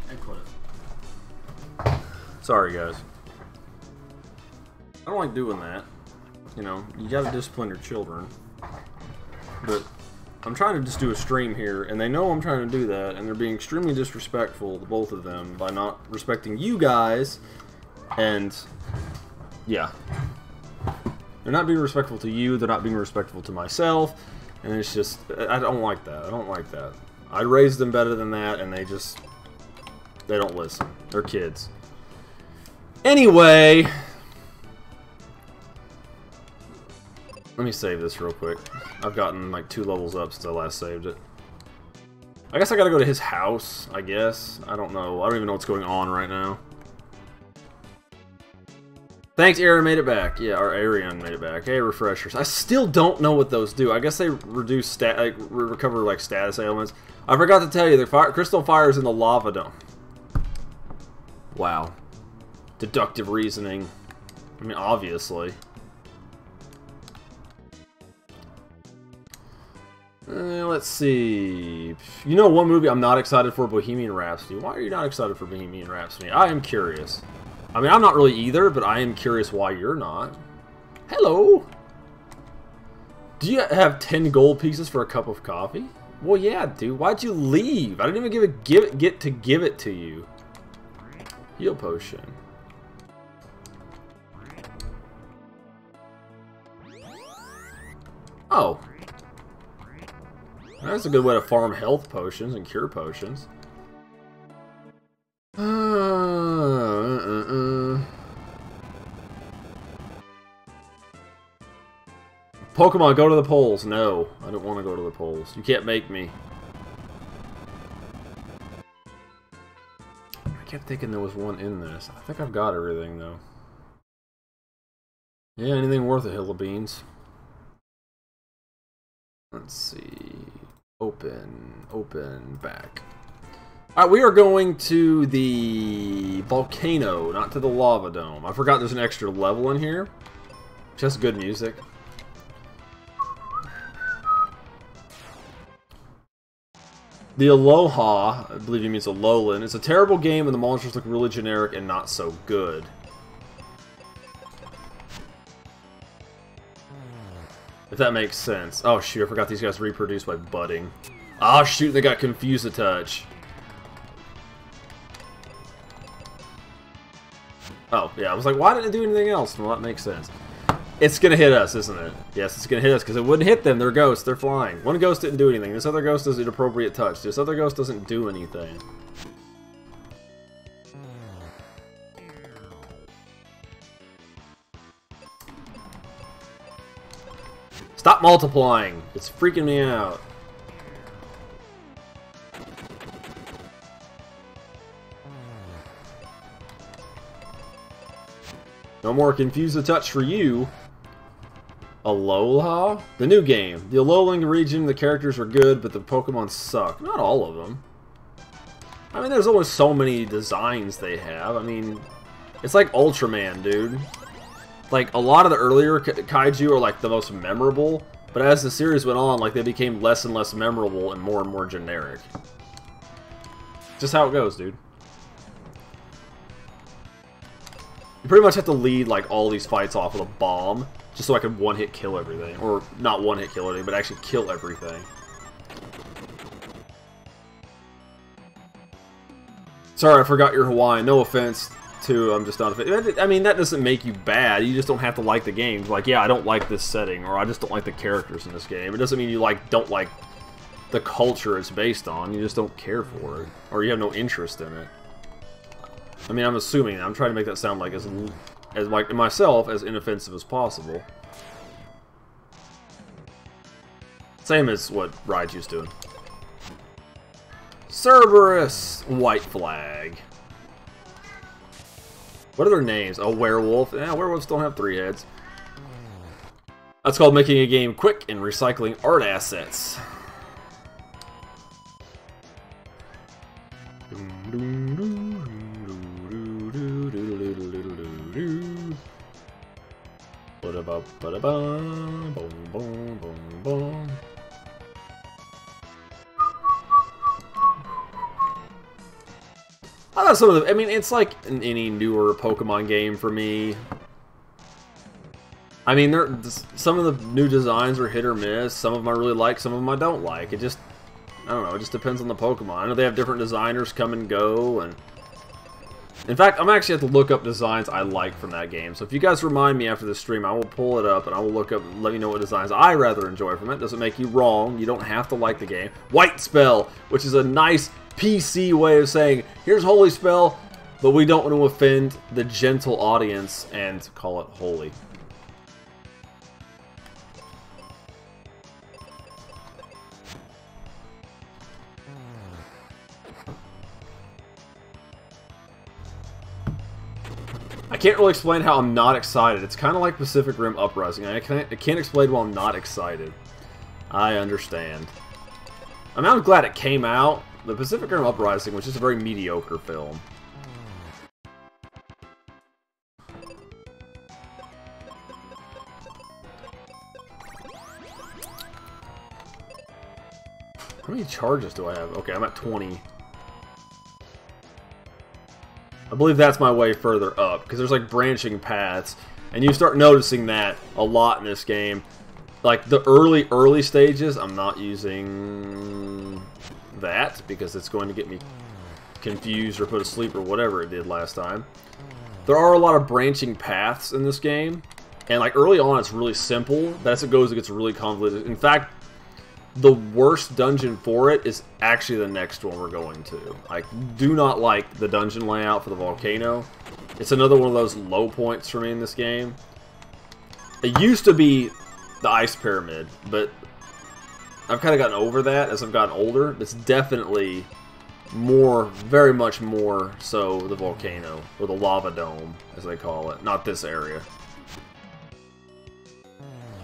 And quit it. Sorry, guys. I don't like doing that. You know, you gotta discipline your children. But I'm trying to just do a stream here, and they know I'm trying to do that, and they're being extremely disrespectful to both of them by not respecting you guys, and yeah. They're not being respectful to you, they're not being respectful to myself, and it's just, I don't like that. I don't like that. I raised them better than that, and they don't listen. They're kids. Anyway, let me save this real quick. I've gotten like 2 levels up since I last saved it. I guess I gotta go to his house, I guess. I don't know. I don't even know what's going on right now. Thanks, Aaron made it back. Yeah, or Arian made it back. Hey, refreshers. I still don't know what those do. I guess they reduce recover like status ailments. I forgot to tell you, the crystal fire is in the lava dome. Wow. Deductive reasoning. I mean, obviously. Let's see. You know one movie I'm not excited for? Bohemian Rhapsody. Why are you not excited for Bohemian Rhapsody? I am curious. I mean, I'm not really either, but I am curious why you're not. Hello! Do you have 10 gold pieces for a cup of coffee? Well, yeah, dude. Why'd you leave? I didn't even get to give it to you. Heal potion. Oh. That's a good way to farm health potions and cure potions. Pokemon, go to the polls. No, I don't want to go to the polls. You can't make me. I kept thinking there was one in this. I think I've got everything, though. Yeah, anything worth a hill of beans. Let's see. Open, back. Alright, we are going to the volcano, not to the lava dome. I forgot there's an extra level in here. Just good music. The Aloha, I believe he means Alolan. It's a terrible game and the monsters look really generic and not so good. If that makes sense. Oh shoot, I forgot these guys reproduce by budding. Ah shoot, they got confused a touch. Oh, yeah, I was like, why didn't it do anything else? Well, that makes sense. It's gonna hit us, isn't it? Yes, it's gonna hit us, because it wouldn't hit them. They're ghosts. They're flying. One ghost didn't do anything. This other ghost does an inappropriate touch. This other ghost doesn't do anything. Stop multiplying! It's freaking me out. No more confuse the touch for you. Alola? The new game. The Alolan region, the characters are good, but the Pokemon suck. Not all of them. I mean, there's only so many designs they have. I mean, it's like Ultraman, dude. Like, a lot of the earlier kaiju are, like, the most memorable, but as the series went on, like, they became less and less memorable and more generic. Just how it goes, dude. You pretty much have to lead, like, all these fights off with a bomb, just so I can one-hit kill everything. Or, not one-hit kill everything, but actually kill everything. Sorry, I forgot your Hawaiian. No offense to, I'm just not a fan. I mean, that doesn't make you bad. You just don't have to like the game. Like, yeah, I don't like this setting, or I just don't like the characters in this game. It doesn't mean you, like, don't like the culture it's based on. You just don't care for it. Or you have no interest in it. I mean, I'm assuming. I'm trying to make that sound like as like myself as inoffensive as possible. Same as what Raiju's doing. Cerberus, white flag. What are their names? A werewolf. Yeah, werewolves don't have 3 heads. That's called making a game quick and recycling art assets. I thought some of the, I mean, it's like in any newer Pokemon game for me. I mean, some of the new designs are hit or miss. Some of them I really like, some of them I don't like. It just, I don't know, it just depends on the Pokemon. I know they have different designers come and go, and in fact, I'm actually have to look up designs I like from that game. So if you guys remind me after the stream, I will pull it up and I will look up and let you know what designs I rather enjoy from it. Doesn't make you wrong. You don't have to like the game. White Spell, which is a nice PC way of saying, here's Holy Spell, but we don't want to offend the gentle audience and call it holy. I can't really explain how I'm not excited. It's kind of like Pacific Rim Uprising. I can't explain why I'm not excited. I understand. I mean, I'm glad it came out. The Pacific Rim Uprising was just a very mediocre film. How many charges do I have? Okay, I'm at 20. I believe that's my way further up, because there's like branching paths, and you start noticing that a lot in this game. Like the early stages, I'm not using that, because it's going to get me confused or put asleep or whatever it did last time. There are a lot of branching paths in this game, and like early on it's really simple, but as it goes it gets really convoluted. In fact, the worst dungeon for it is actually the next one we're going to. I do not like the dungeon layout for the volcano. It's another one of those low points for me in this game. It used to be the ice pyramid, but I've kind of gotten over that as I've gotten older. It's definitely more, very much more so the volcano, or the lava dome, as they call it. Not this area.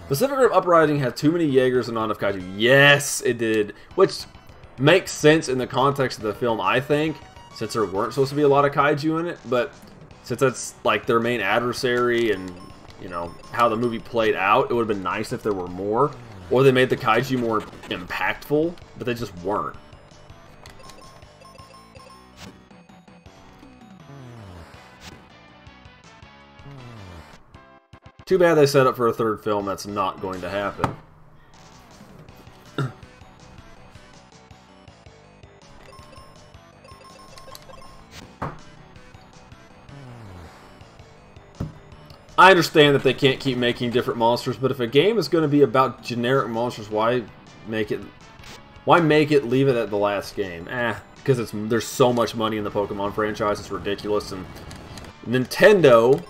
Pacific Rim Uprising had too many Jaegers and not enough kaiju. Yes, it did. Which, Makes sense in the context of the film, I think, since there weren't supposed to be a lot of kaiju in it, but since that's like their main adversary and, you know, how the movie played out, it would have been nice if there were more, or they made the kaiju more impactful, but they just weren't. Too bad they set up for a third film. That's not going to happen. I understand that they can't keep making different monsters, but if a game is going to be about generic monsters, why make it leave it at the last game? Because there's so much money in the Pokemon franchise, it's ridiculous. And Nintendo,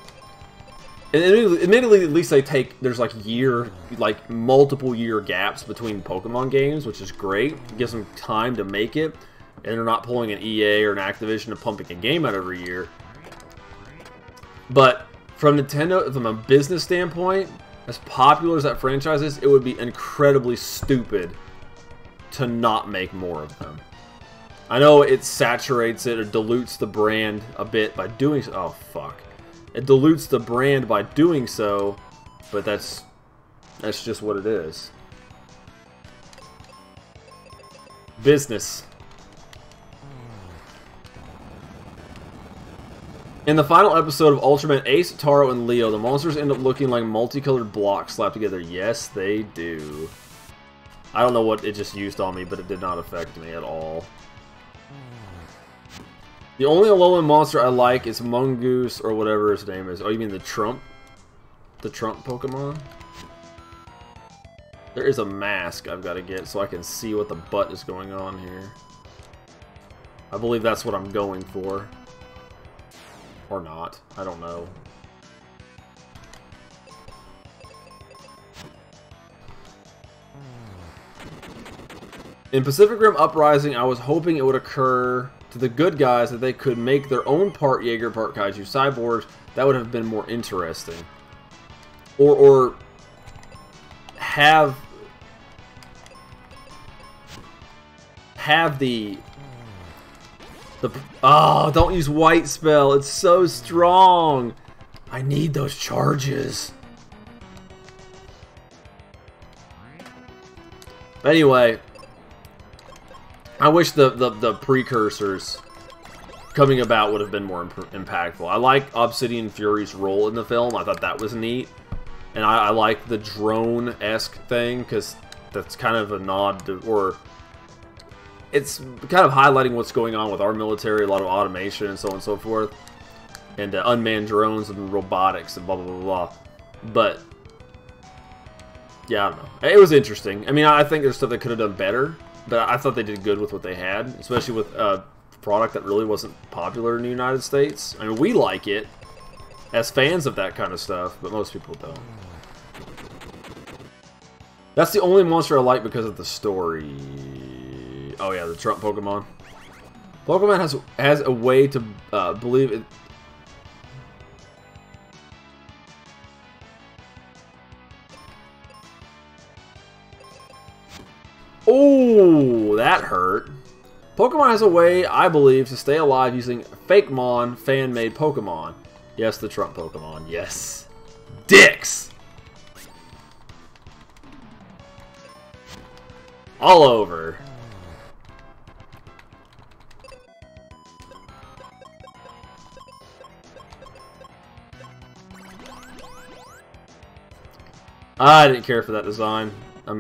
and admittedly, at least there's like multiple year gaps between Pokemon games, which is great. It gives them time to make it, and they're not pulling an EA or an Activision and pumping a game out every year. But from Nintendo, from a business standpoint, as popular as that franchise is, it would be incredibly stupid to not make more of them. I know it saturates it or dilutes the brand a bit by doing so. Oh, fuck. It dilutes the brand by doing so, but that's just what it is. Business. In the final episode of Ultraman Ace, Taro, and Leo, the monsters end up looking like multicolored blocks slapped together. Yes, they do. I don't know what it just used on me, but it did not affect me at all. The only Alolan monster I like is Mongoose, or whatever his name is. Oh, you mean the Trump? The Trump Pokemon? There is a mask I've got to get so I can see what the butt is going on here. I believe that's what I'm going for. Or not. I don't know. In Pacific Rim Uprising, I was hoping it would occur to the good guys that they could make their own part Jaeger, part Kaiju cyborgs. That would have been more interesting. Or have the oh, don't use White Spell. It's so strong. I need those charges. Anyway, I wish the precursors coming about would have been more impactful. I like Obsidian Fury's role in the film. I thought that was neat. And I like the drone-esque thing, because that's kind of a nod to, or it's kind of highlighting what's going on with our military, a lot of automation and so on and so forth. And unmanned drones and robotics and blah, blah, blah, blah. But, yeah, I don't know. It was interesting. I mean, I think there's stuff they could have done better, but I thought they did good with what they had, especially with a product that really wasn't popular in the United States. I mean, we like it as fans of that kind of stuff, but most people don't. That's the only monster I like because of the story. Oh yeah, the Trump Pokemon. Pokemon has a way to believe it. Oh, that hurt. Pokemon has a way, I believe, to stay alive using Fakemon fan-made Pokemon. Yes, the Trump Pokemon. Yes. Dicks! All over. I didn't care for that design. I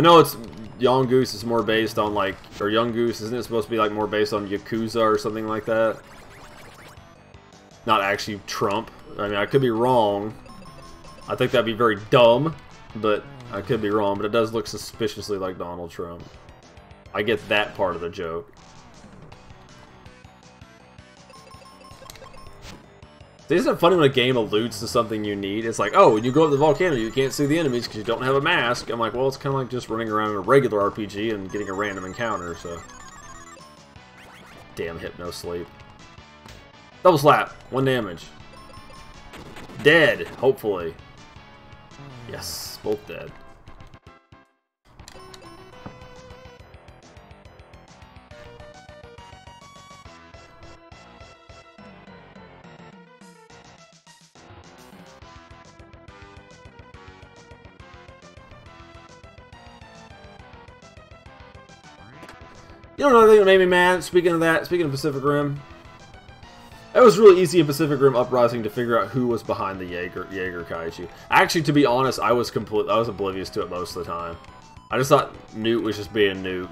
know it's Young Goose is more based on like, or Young Goose, isn't it supposed to be like more based on Yakuza or something like that? Not actually Trump. I mean, I could be wrong. I think that'd be very dumb, but I could be wrong. But it does look suspiciously like Donald Trump. I get that part of the joke. Isn't it funny when a game alludes to something you need? It's like, oh, when you go up the volcano, you can't see the enemies because you don't have a mask. I'm like, well, it's kind of like just running around in a regular RPG and getting a random encounter, so. Damn Hypno Sleep. Double slap. 1 damage. Dead, hopefully. Yes, both dead. You know another thing that made me mad? Speaking of that, speaking of Pacific Rim, it was really easy in Pacific Rim Uprising to figure out who was behind the Jaeger kaiju. Actually, to be honest, I was oblivious to it most of the time. I just thought Newt was just being Newt,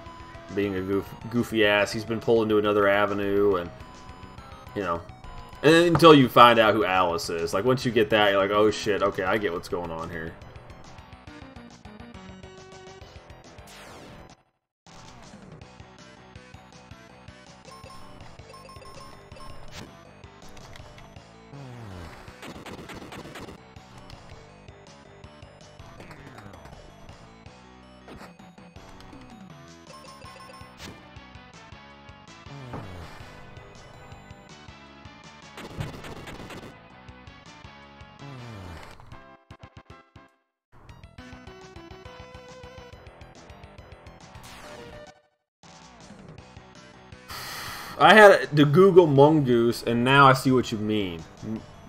being a goofy ass. He's been pulled into another avenue, and you know. And then until you find out who Alice is, like once you get that, you're like, oh shit, okay, I get what's going on here. I had to Google mongoose, and now I see what you mean.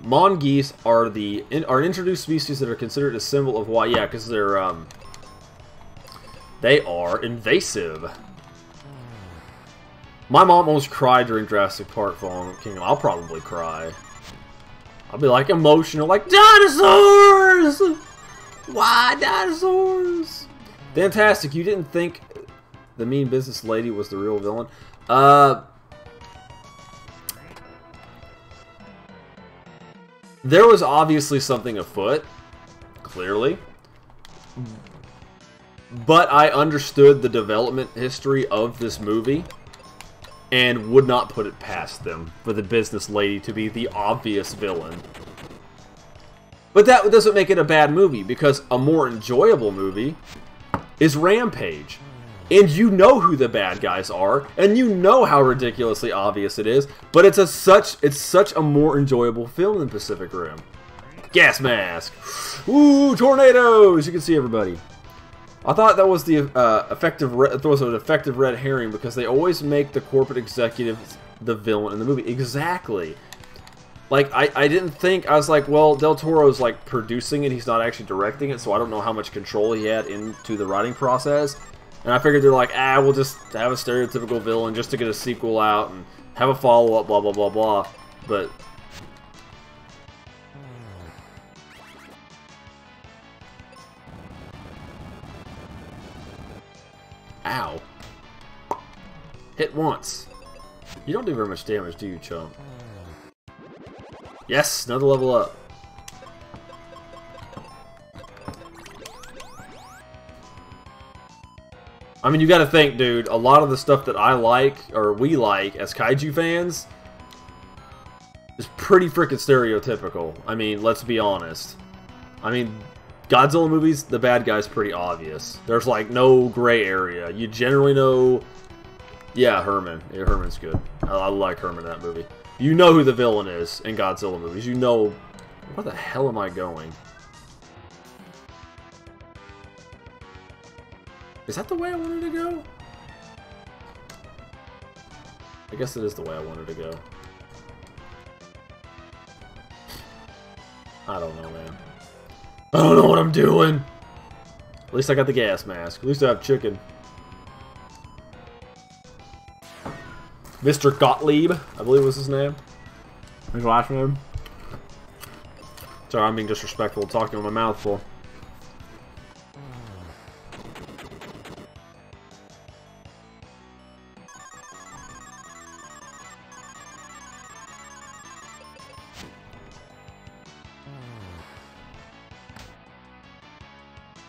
Mongoose are an introduced species that are considered a symbol of why, yeah, because they are invasive. My mom almost cried during Jurassic Park Fallen Kingdom. I'll probably cry. I'll be like emotional, like dinosaurs. Why dinosaurs? Fantastic. You didn't think the mean business lady was the real villain? There was obviously something afoot, clearly, but I understood the development history of this movie and would not put it past them for the business lady to be the obvious villain. But that doesn't make it a bad movie, because a more enjoyable movie is Rampage. And you know who the bad guys are, and you know how ridiculously obvious it is, but it's such a more enjoyable film than Pacific Rim. Gas mask! Ooh, tornadoes! You can see everybody. I thought that was the effective red herring, because they always make the corporate executive the villain in the movie. Exactly. Like, I didn't think, I was like, well, Del Toro's like producing it, he's not actually directing it, so I don't know how much control he had into the writing process. And I figured they're like, we'll just have a stereotypical villain just to get a sequel out and have a follow-up, blah, blah, blah, blah. But ow. Hit once. You don't do very much damage, do you, chump? Yes, another level up. I mean, you gotta think, dude, a lot of the stuff that I like, or we like, as kaiju fans, is pretty freaking stereotypical. I mean, let's be honest. I mean, Godzilla movies, the bad guy's pretty obvious. There's, like, no gray area. You generally know... Yeah, Herman. Yeah, Herman's good. I like Herman in that movie. You know who the villain is in Godzilla movies. You know... Where the hell am I going? Is that the way I wanted to go? I guess it is the way I wanted to go. I don't know, man. I don't know what I'm doing! At least I got the gas mask. At least I have chicken. Mr. Gottlieb, I believe was his name. His last name. Sorry, I'm being disrespectful, talking with my mouth full.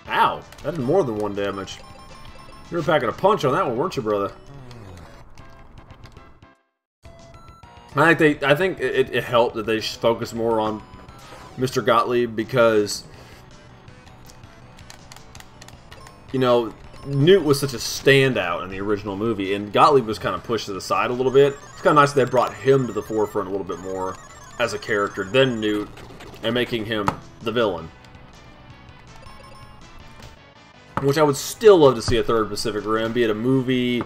Ow! That did more than one damage. You were packing a punch on that one, weren't you, brother? I think it helped that they focused more on Mr. Gottlieb, because, you know, Newt was such a standout in the original movie, and Gottlieb was kind of pushed to the side a little bit. It's kind of nice that they brought him to the forefront a little bit more as a character than Newt, and making him the villain. Which I would still love to see a third Pacific Rim, be it a movie,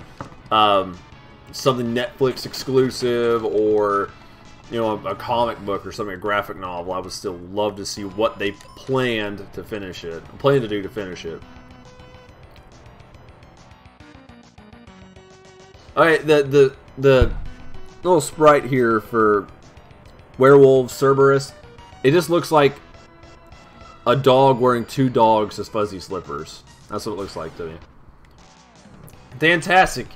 something Netflix exclusive, or, you know, a comic book or something, a graphic novel. I would still love to see what they planned to finish it, plan to do to finish it. Alright, the little sprite here for Werewolf Cerberus, it just looks like a dog wearing two dogs as fuzzy slippers. That's what it looks like to me. Fantastic.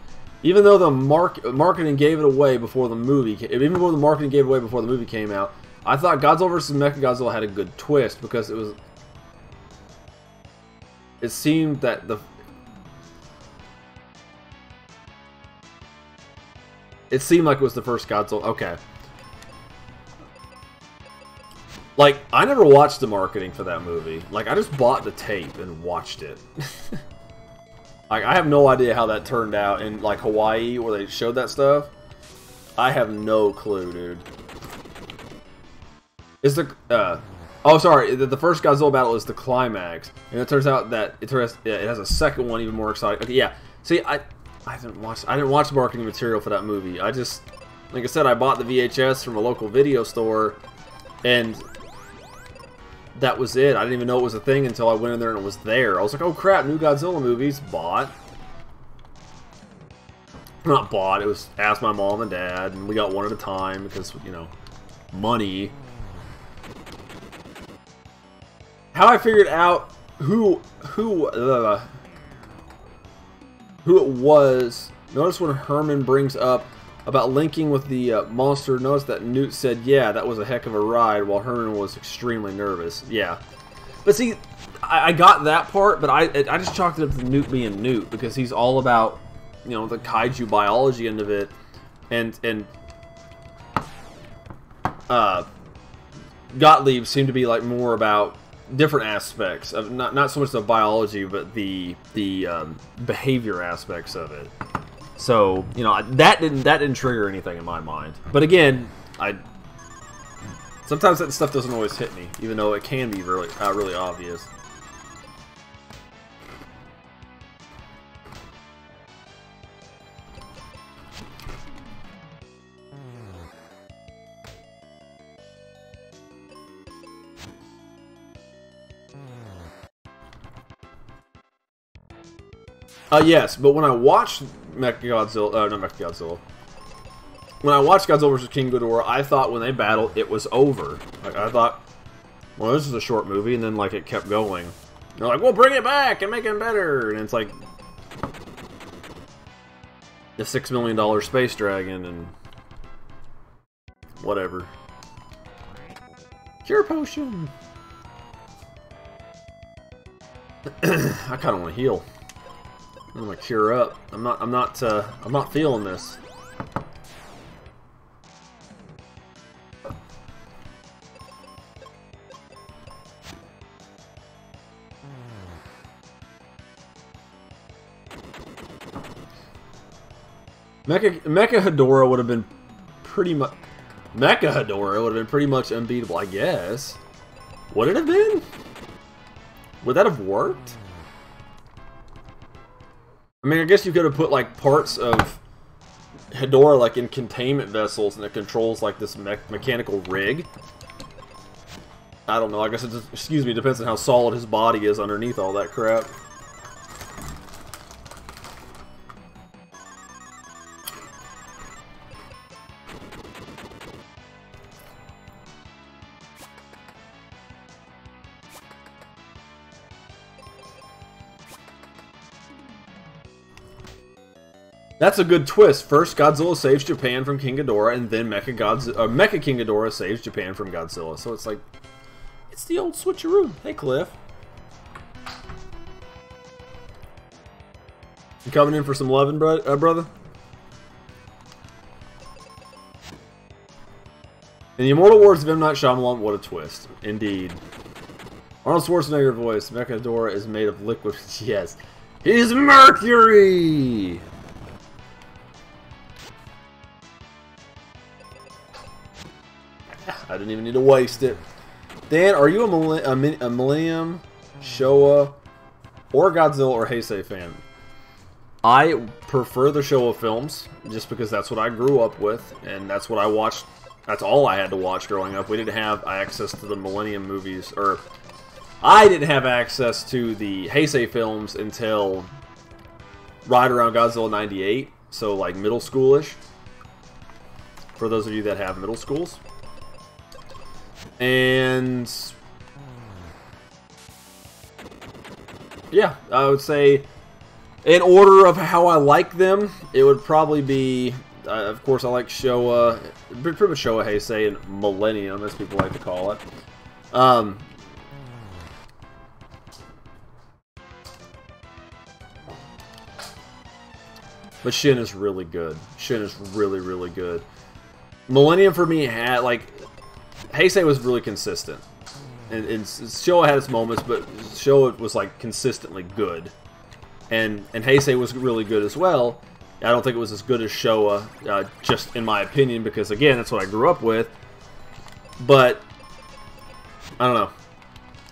Even though the marketing gave it away before the movie, even before the marketing gave it away before the movie came out, I thought Godzilla vs. Mechagodzilla had a good twist because it seemed that it seemed like it was the first Godzilla. Okay. Like, I never watched the marketing for that movie. Like, I just bought the tape and watched it. Like, I have no idea how that turned out in, like, Hawaii, where they showed that stuff. I have no clue, dude. Is the, oh, sorry, the first Godzilla battle is the climax. And it turns out that it has a second one even more exciting. Okay, yeah. See, I didn't watch the marketing material for that movie. I just, like I said, I bought the VHS from a local video store, and that was it. I didn't even know it was a thing until I went in there and it was there. I was like, oh crap, new Godzilla movies. Bought. Not bought, it was asked my mom and dad, and we got one at a time because, you know, money. How I figured out who it was. Notice when Herman brings up about linking with the monster, notice that Newt said, yeah, that was a heck of a ride, while Herman was extremely nervous. Yeah. But see, I got that part, but I just chalked it up to Newt being Newt, because he's all about, you know, the kaiju biology end of it, and Gottlieb seemed to be like more about different aspects of not so much the biology, but the behavior aspects of it. So, you know, that didn't trigger anything in my mind. But again, sometimes that stuff doesn't always hit me, even though it can be really obvious. Yes, but when I watched Mechagodzilla, not Mechagodzilla. When I watched Godzilla vs. King Ghidorah, I thought when they battled, it was over. Like, I thought, well, this is a short movie, and then like it kept going. They're like, well, bring it back and make it better, and it's like the $6 million space dragon and whatever. Cure potion. I kind of want to heal. I'm gonna cure up. I'm not feeling this. Mecha Hedorah would have been pretty much. Mecha Hedorah would have been pretty much unbeatable, I guess. Would it have been? Would that have worked? I mean, I guess you could have put, like, parts of Hedorah, like, in containment vessels, and it controls, like, this mechanical rig. I don't know, I guess it just, excuse me, depends on how solid his body is underneath all that crap. That's a good twist. First, Godzilla saves Japan from King Ghidorah, and then Mecha King Ghidorah saves Japan from Godzilla. So it's like, it's the old switcheroo. Hey, Cliff. You coming in for some loving, brother? In the immortal words of M. Night Shyamalan, what a twist. Indeed. Arnold Schwarzenegger voice. Mecha Ghidorah is made of liquid. Yes. He's Mercury! I didn't even need to waste it. Dan, are you a Millennium, Showa, or Godzilla or Heisei fan? I prefer the Showa films, just because that's what I grew up with, and that's what I watched. That's all I had to watch growing up. We didn't have access to the Millennium movies, or I didn't have access to the Heisei films until right around Godzilla 98. so like middle schoolish. For those of you that have middle schools. And yeah, I would say in order of how I like them, it would probably be, of course, I like Showa, pretty much Showa Heisei and Millennium, as people like to call it. But Shin is really good. Shin is really, really good. Millennium for me had, like, Heisei was really consistent. And Showa had its moments, but Showa was, like, consistently good. And Heisei was really good as well. I don't think it was as good as Showa, just in my opinion, because, again, that's what I grew up with. But, I don't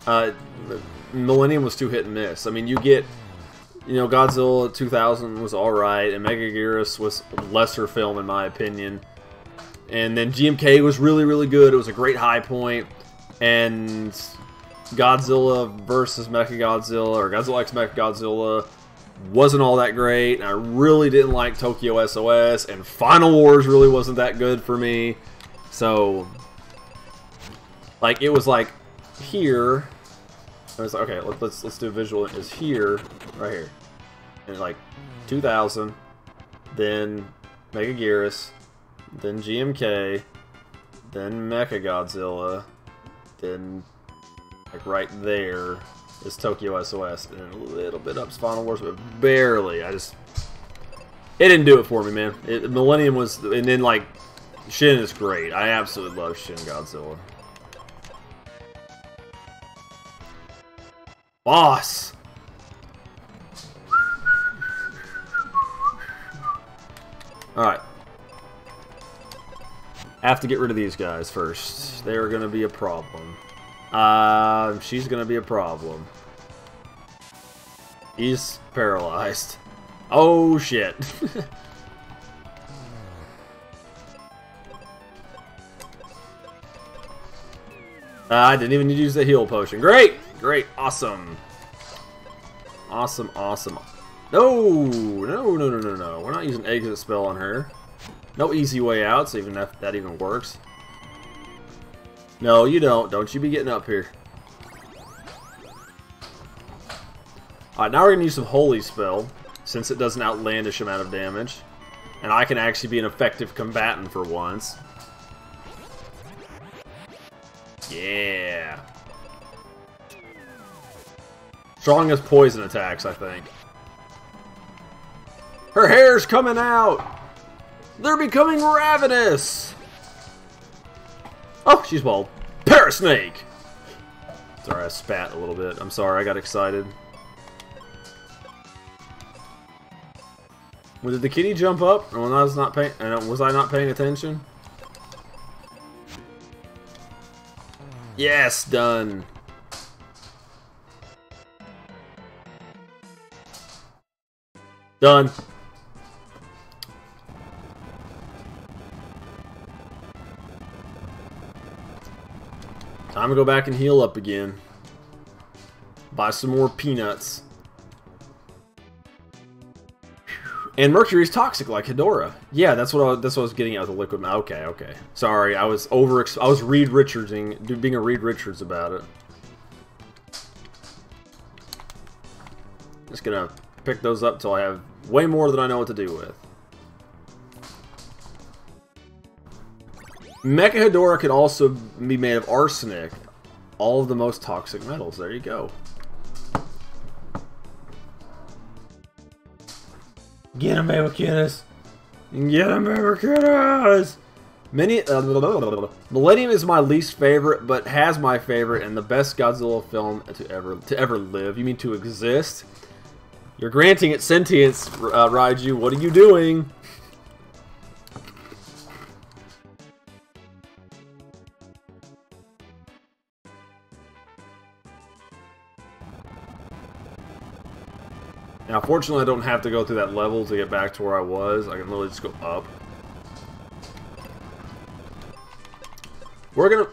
know. Millennium was too hit and miss. I mean, you get, you know, Godzilla 2000 was alright, and Megaguirus was a lesser film, in my opinion. And then GMK was really, really good. It was a great high point. And Godzilla versus Mechagodzilla, or Godzilla X Mechagodzilla, wasn't all that great. I really didn't like Tokyo SOS, and Final Wars really wasn't that good for me. So, like, it was like here. I was like, okay, let's do a visual. It's here, right here, and like 2000, then Megaguirus, then GMK, then Mechagodzilla, then like right there is Tokyo SOS, and a little bit up's Final Wars, but barely. It didn't do it for me, man. Millennium was, and then like Shin is great. I absolutely love Shin Godzilla. Boss. All right. Have to get rid of these guys first. They are going to be a problem. She's going to be a problem. He's paralyzed. Oh, shit. I didn't even need to use the heal potion. Great! Great. Awesome. Awesome, awesome. No! No, no, no, no, no. We're not using exit spell on her. No easy way out, so even if that even works. No, you don't. Don't you be getting up here. Alright, now we're going to use some Holy Spell, since it does an outlandish amount of damage. And I can actually be an effective combatant for once. Yeah. Strongest poison attacks, I think. Her hair's coming out! They're becoming ravenous! Oh, she's bald. Parasnake! Sorry, I spat a little bit. I'm sorry, I got excited. Well, did the kitty jump up? Or was I not paying attention? Yes, done. Done. Time to go back and heal up again. Buy some more peanuts. And Mercury's toxic like Hedorah. Yeah, that's what I was getting at with the liquid. Okay, okay. Sorry, I was Reed Richardsing, being a Reed Richards about it. Just gonna pick those up till I have way more than I know what to do with. Mecha Hedorah can also be made of arsenic. All of the most toxic metals. There you go. Get him, baby kiddos. Get him, baby kiddos. Millennium is my least favorite, but has my favorite and the best Godzilla film to ever live. You mean to exist? You're granting it sentience, Raiju. What are you doing? Now, fortunately, I don't have to go through that level to get back to where I was. I can literally just go up. We're gonna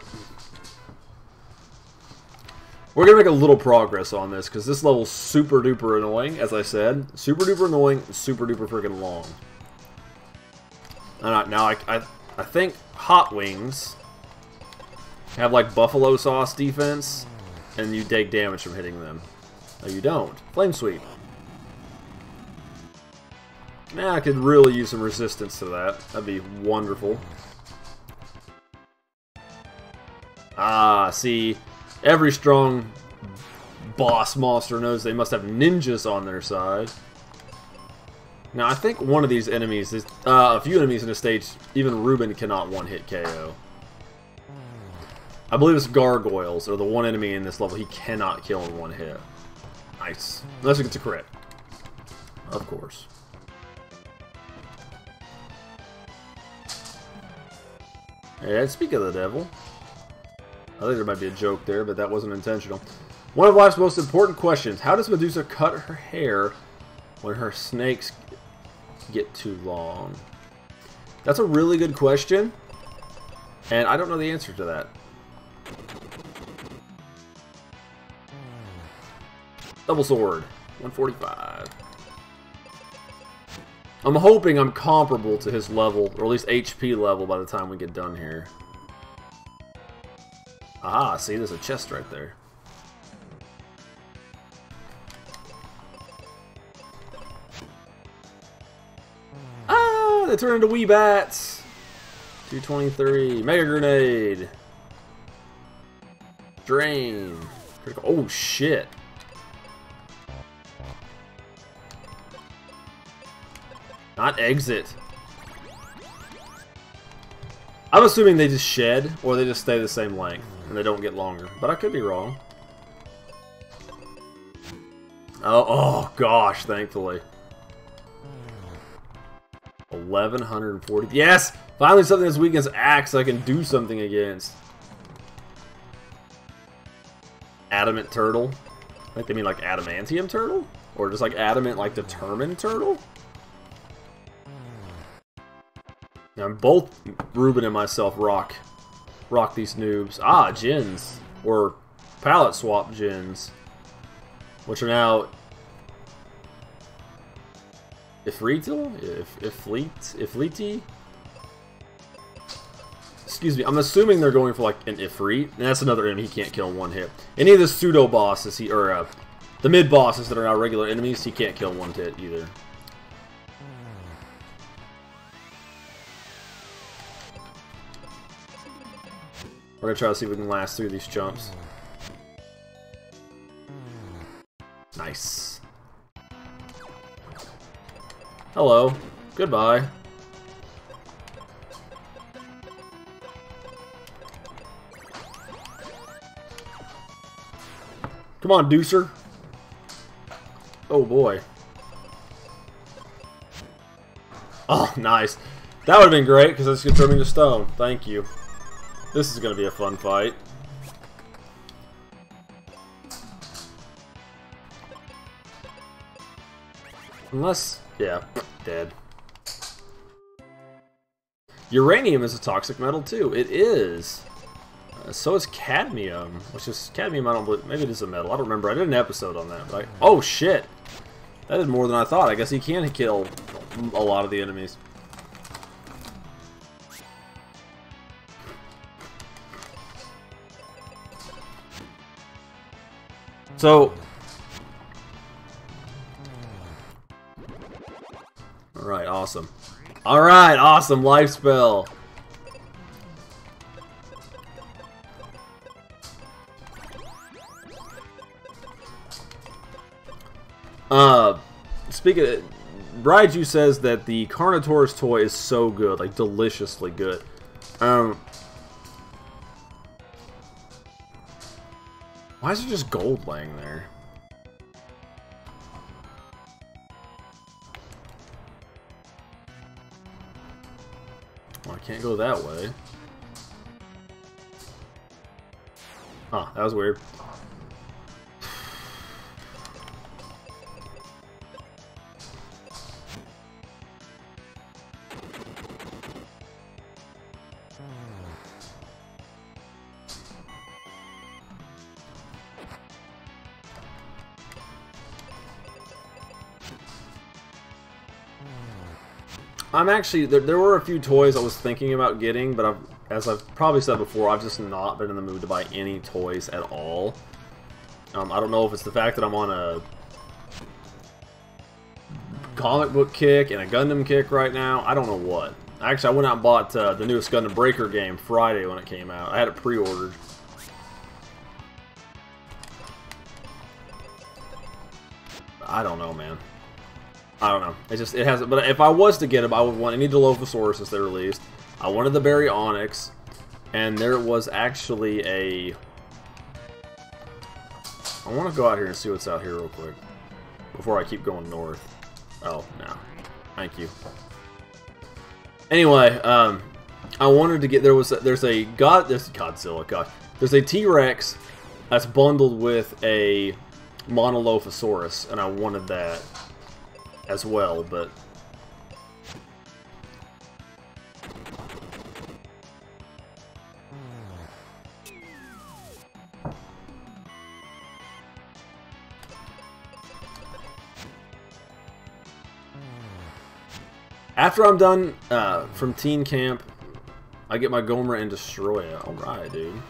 make a little progress on this, because this level's super duper annoying, as I said. Super duper annoying, super duper freaking long. Now I think Hot Wings have like buffalo sauce defense, and you take damage from hitting them. No, you don't. Flame Sweep. Nah, I could really use some resistance to that. That'd be wonderful. Ah, see, every strong boss monster knows they must have ninjas on their side. Now, I think one of these enemies is a few enemies in the stage. Even Ruben cannot one-hit KO. I believe it's gargoyles, or the one enemy in this level he cannot kill in one hit. Nice, unless it gets a crit, of course. And speak of the devil, I think there might be a joke there, but that wasn't intentional. One of life's most important questions: how does Medusa cut her hair when her snakes get too long? That's a really good question, and I don't know the answer to that. Double sword, 145. I'm hoping I'm comparable to his level, or at least HP level, by the time we get done here. Aha, see, there's a chest right there. Ah, they turn into wee bats. 223. Mega Grenade. Drain. Critical. Oh, shit. Not exit. I'm assuming they just shed, or they just stay the same length, and they don't get longer. But I could be wrong. Oh gosh, thankfully. 1140. Yes! Finally something that's weak against Axe I can do something against. Adamant Turtle? I think they mean like Adamantium Turtle? Or just like Adamant, like Determined Turtle? Now, both Ruben and myself rock these noobs. Ah, gens. Or palette swap gens. Which are now Ifritil? Ifliti? Excuse me, I'm assuming they're going for like an Ifrit. And that's another enemy he can't kill in one hit. Any of the pseudo bosses, the mid bosses that are now regular enemies, he can't kill in one hit either. We're gonna try to see if we can last through these jumps. Nice. Hello. Goodbye. Come on, Deucer. Oh boy. Oh, nice. That would have been great because that's gonna turn me to stone. Thank you. This is going to be a fun fight. Unless, yeah, dead. Uranium is a toxic metal too. It is. So is cadmium, which is cadmium. I don't believe. Maybe it is a metal. I don't remember. I did an episode on that. But oh shit, that is more than I thought. I guess he can kill a lot of the enemies. So, alright, awesome. Alright, awesome, life spell. Speaking of, Raiju says that the Carnotaurus toy is so good, like deliciously good. Why is there just gold laying there? Well, I can't go that way. Huh, that was weird. I'm actually there were a few toys I was thinking about getting, but as I've probably said before, I've just not been in the mood to buy any toys at all. I don't know if it's the fact that I'm on a comic book kick and a Gundam kick right now. I don't know what. Actually, I went out and bought the newest Gundam Breaker game Friday when it came out. I had it pre-ordered. I don't know, man. I don't know. It hasn't. But if I was to get them, I would want any Dilophosaurus they released. I wanted the Baryonyx, and there was actually a. I want to go out here and see what's out here real quick before I keep going north. Oh no, thank you. Anyway, I wanted to get there's a Godzilla. Gosh, there's a T-Rex that's bundled with a Monolophosaurus, and I wanted that as well, but after I'm done from teen camp, I get my Gomer and destroy it. Alright, dude.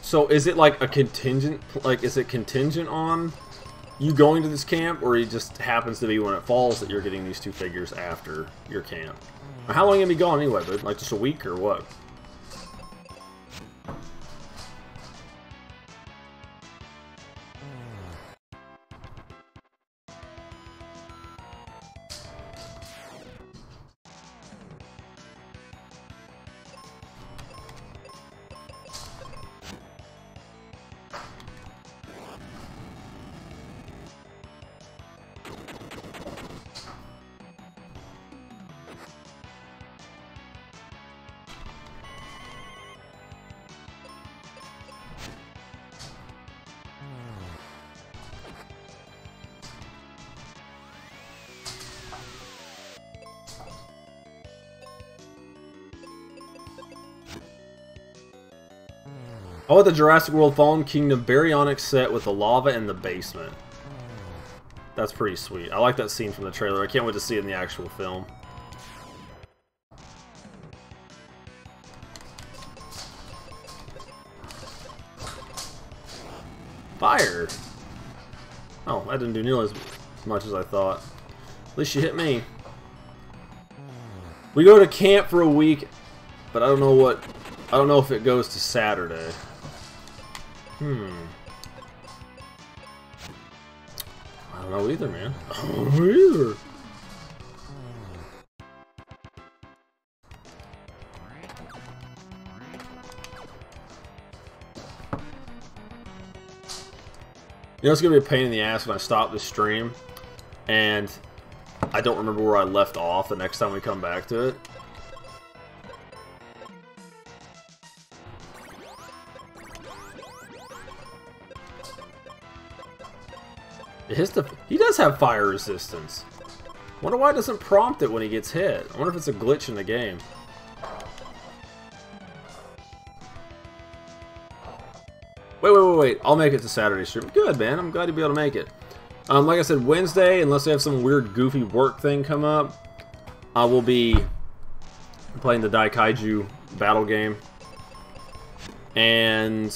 So is it like a contingent, like is it contingent on you going to this camp, or it just happens to be when it falls that you're getting these two figures after your camp? How long are you gonna be gone anyway, dude? Like just a week or what? I want the Jurassic World Fallen Kingdom Baryonyx set with the lava in the basement. That's pretty sweet. I like that scene from the trailer. I can't wait to see it in the actual film. Fire! Oh, that didn't do nearly as much as I thought. At least you hit me. We go to camp for a week, but I don't know if it goes to Saturday. I don't know either, man. I don't know either. You know, it's gonna be a pain in the ass when I stop this stream and I don't remember where I left off the next time we come back to it. He does have fire resistance. Wonder why it doesn't prompt it when he gets hit. I wonder if it's a glitch in the game. Wait. I'll make it to Saturday stream. Good, man. I'm glad to be able to make it. Like I said, Wednesday, unless they have some weird, goofy work thing come up, I will be playing the Daikaiju battle game. And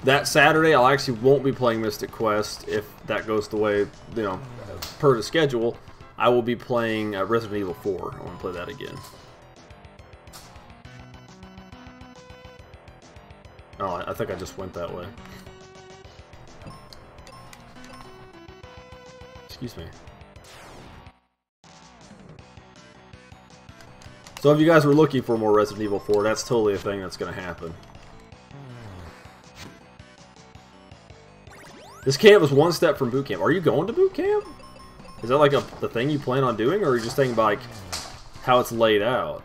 that Saturday, I actually won't be playing Mystic Quest if that goes the way, you know, per the schedule. I will be playing Resident Evil 4. I want to play that again. Oh, I think I just went that way. Excuse me. So if you guys were looking for more Resident Evil 4, that's totally a thing that's going to happen. This camp is one step from boot camp. Are you going to boot camp? Is that like the thing you plan on doing, or are you just thinking about like how it's laid out?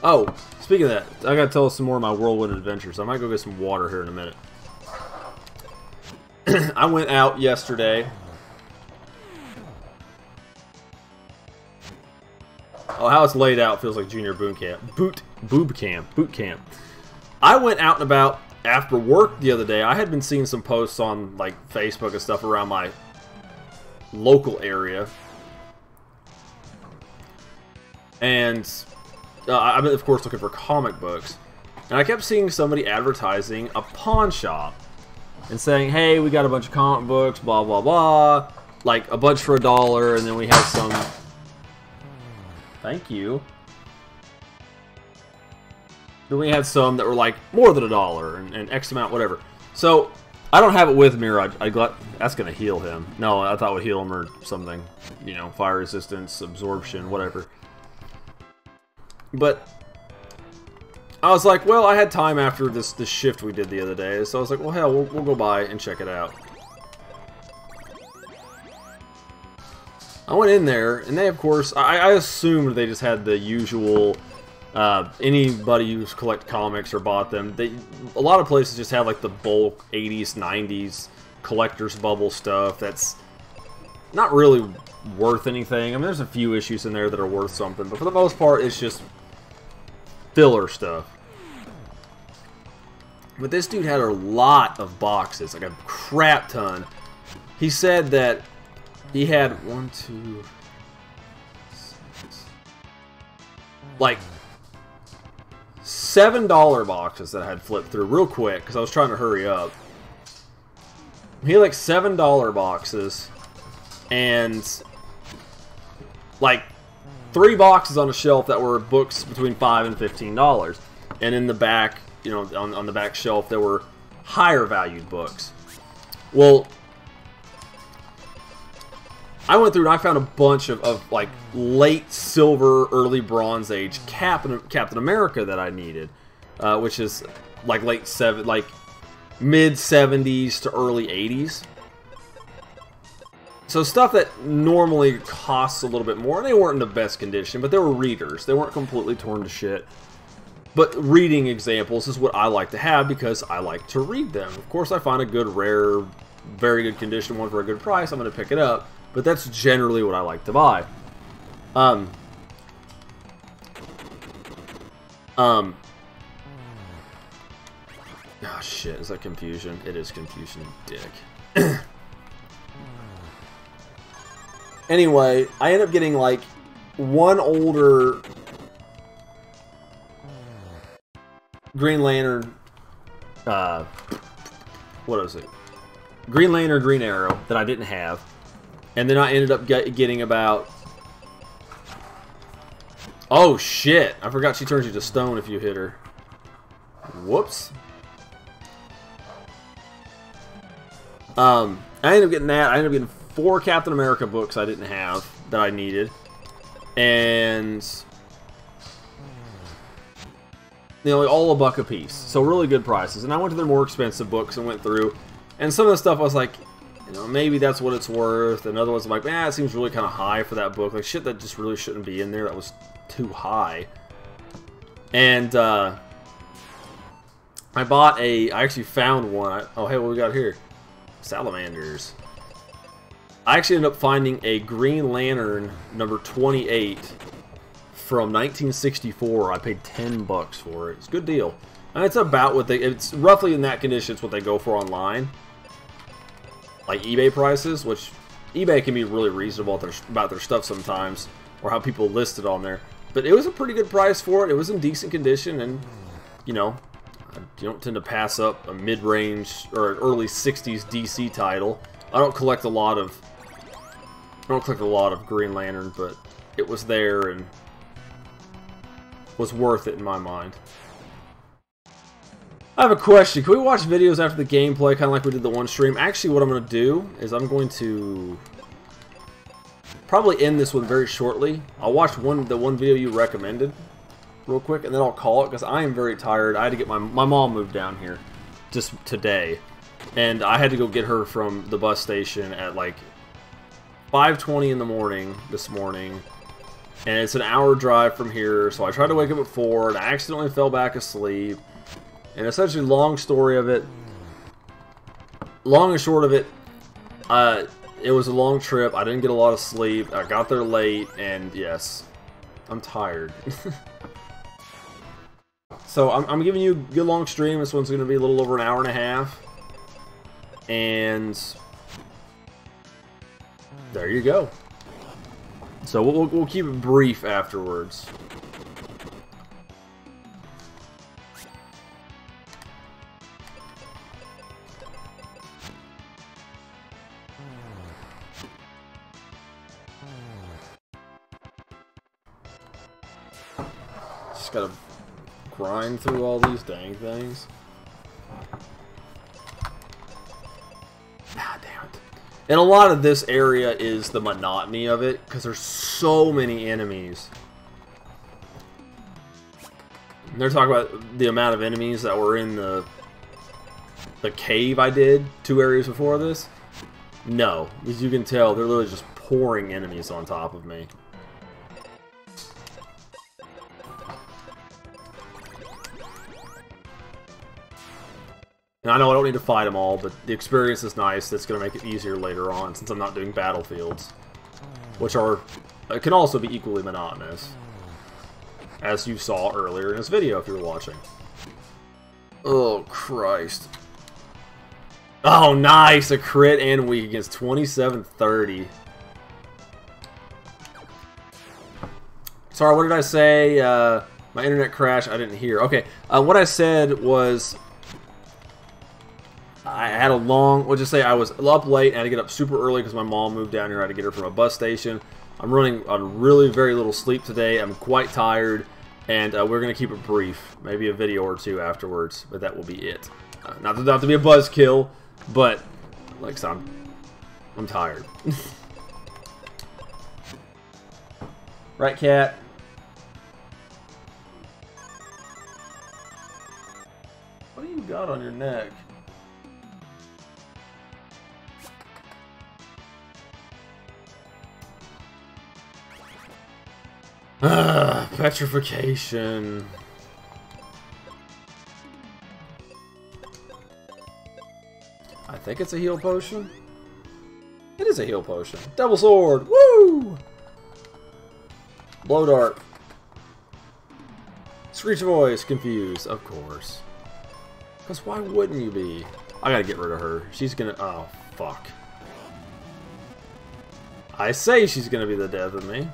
Oh, speaking of that, I gotta tell us some more of my whirlwind adventures. I might go get some water here in a minute. I went out yesterday. Oh, how it's laid out feels like junior boot camp. Boot camp. I went out and about after work the other day. I had been seeing some posts on like Facebook and stuff around my local area, and I've been, of course, looking for comic books, and I kept seeing somebody advertising a pawn shop and saying, "Hey, we got a bunch of comic books, blah blah blah, like a bunch for $1, and then we have some." Thank you. Then we had some that were like more than $1 and X amount, whatever. So I don't have it with me, or I got that's gonna heal him. No, I thought it would heal him or something. You know, fire resistance, absorption, whatever. But I was like, well, I had time after this shift we did the other day, so I was like, well, hell, we'll go by and check it out. I went in there, and they, of course, I assumed they just had the usual, anybody who's collect comics or bought them, a lot of places just have like the bulk 80s, 90s collector's bubble stuff that's not really worth anything. I mean, there's a few issues in there that are worth something, but for the most part, it's just filler stuff. But this dude had a lot of boxes, like a crap ton. He said that he had like $7 boxes that I had flipped through real quick because I was trying to hurry up. He had like $7 boxes and like 3 boxes on a shelf that were books between $5 and $15, and in the back, you know, on the back shelf there were higher valued books. Well, I went through and I found a bunch of like late silver, early Bronze Age Captain America that I needed, which is like mid 70s to early 80s. So stuff that normally costs a little bit more. They weren't in the best condition, but they were readers. They weren't completely torn to shit. But reading examples is what I like to have because I like to read them. Of course, I find a good, rare, very good condition one for a good price, I'm going to pick it up. But that's generally what I like to buy. Oh shit, is that confusion? It is confusion, dick. Anyway, I end up getting like one older Green Lantern, what is it? Green Lantern, Green Arrow that I didn't have. And then I ended up getting about... Oh, shit. I forgot she turns you to stone if you hit her. Whoops. I ended up getting that. I ended up getting 4 Captain America books I didn't have that I needed. And... you know, like all $1 a piece. So really good prices. And I went to their more expensive books and went through. And some of the stuff I was like... you know, maybe that's what it's worth. And other ones I'm like, man, it seems really kind of high for that book. Like, shit that just really shouldn't be in there. That was too high. And, I actually found one. Oh, hey, what we got here? Salamanders. I actually ended up finding a Green Lantern number 28 from 1964. I paid $10 for it. It's a good deal. And it's about what it's roughly in that condition. It's what they go for online. Like eBay prices, which eBay can be really reasonable about their stuff sometimes, or how people list it on there. But it was a pretty good price for it. It was in decent condition, and you know, you don't tend to pass up a mid-range or an early '60s DC title. I don't collect a lot of Green Lantern, but it was there and was worth it in my mind. I have a question. Can we watch videos after the gameplay, kind of like we did the one stream? Actually, what I'm going to do is I'm going to probably end this one very shortly. I'll watch the one video you recommended real quick, and then I'll call it, because I am very tired. I had to get my mom moved down here just today, and I had to go get her from the bus station at like 5:20 in the morning this morning, And it's an hour drive from here, so I tried to wake up at 4, and I accidentally fell back asleep. And essentially, long story of it, long and short of it, it was a long trip. I didn't get a lot of sleep. I got there late, and yes, I'm tired. So I'm giving you a good long stream. This one's going to be a little over an hour and a half. And there you go. So we'll keep it brief afterwards. Just gotta grind through all these dang things. Ah, damn it. And a lot of this area is the monotony of it, because there's so many enemies. They're talking about the amount of enemies that were in the cave I did 2 areas before this. No, as you can tell, they're literally just pouring enemies on top of me. And I know I don't need to fight them all, but the experience is nice. That's going to make it easier later on, since I'm not doing battlefields. Which can also be equally monotonous. As you saw earlier in this video, if you were watching. Oh, Christ. Oh, nice! A crit and weak against 2730. Sorry, what did I say? My internet crashed. I didn't hear. Okay, what I said was I had a long, we'll just say I was up late and I had to get up super early because my mom moved down here. I had to get her from a bus station. I'm running on really very little sleep today. I'm quite tired, and we're going to keep it brief. Maybe a video or 2 afterwards, but that will be it. Not to be a buzzkill, but like I said, I'm tired. Right, cat? What do you got on your neck? Petrification. I think it's a heal potion. It is a heal potion. Double sword. Woo! Blow dart. Screech voice. Confused. Of course. Because why wouldn't you be? I gotta get rid of her. She's gonna... Oh, fuck. I say she's gonna be the death of me.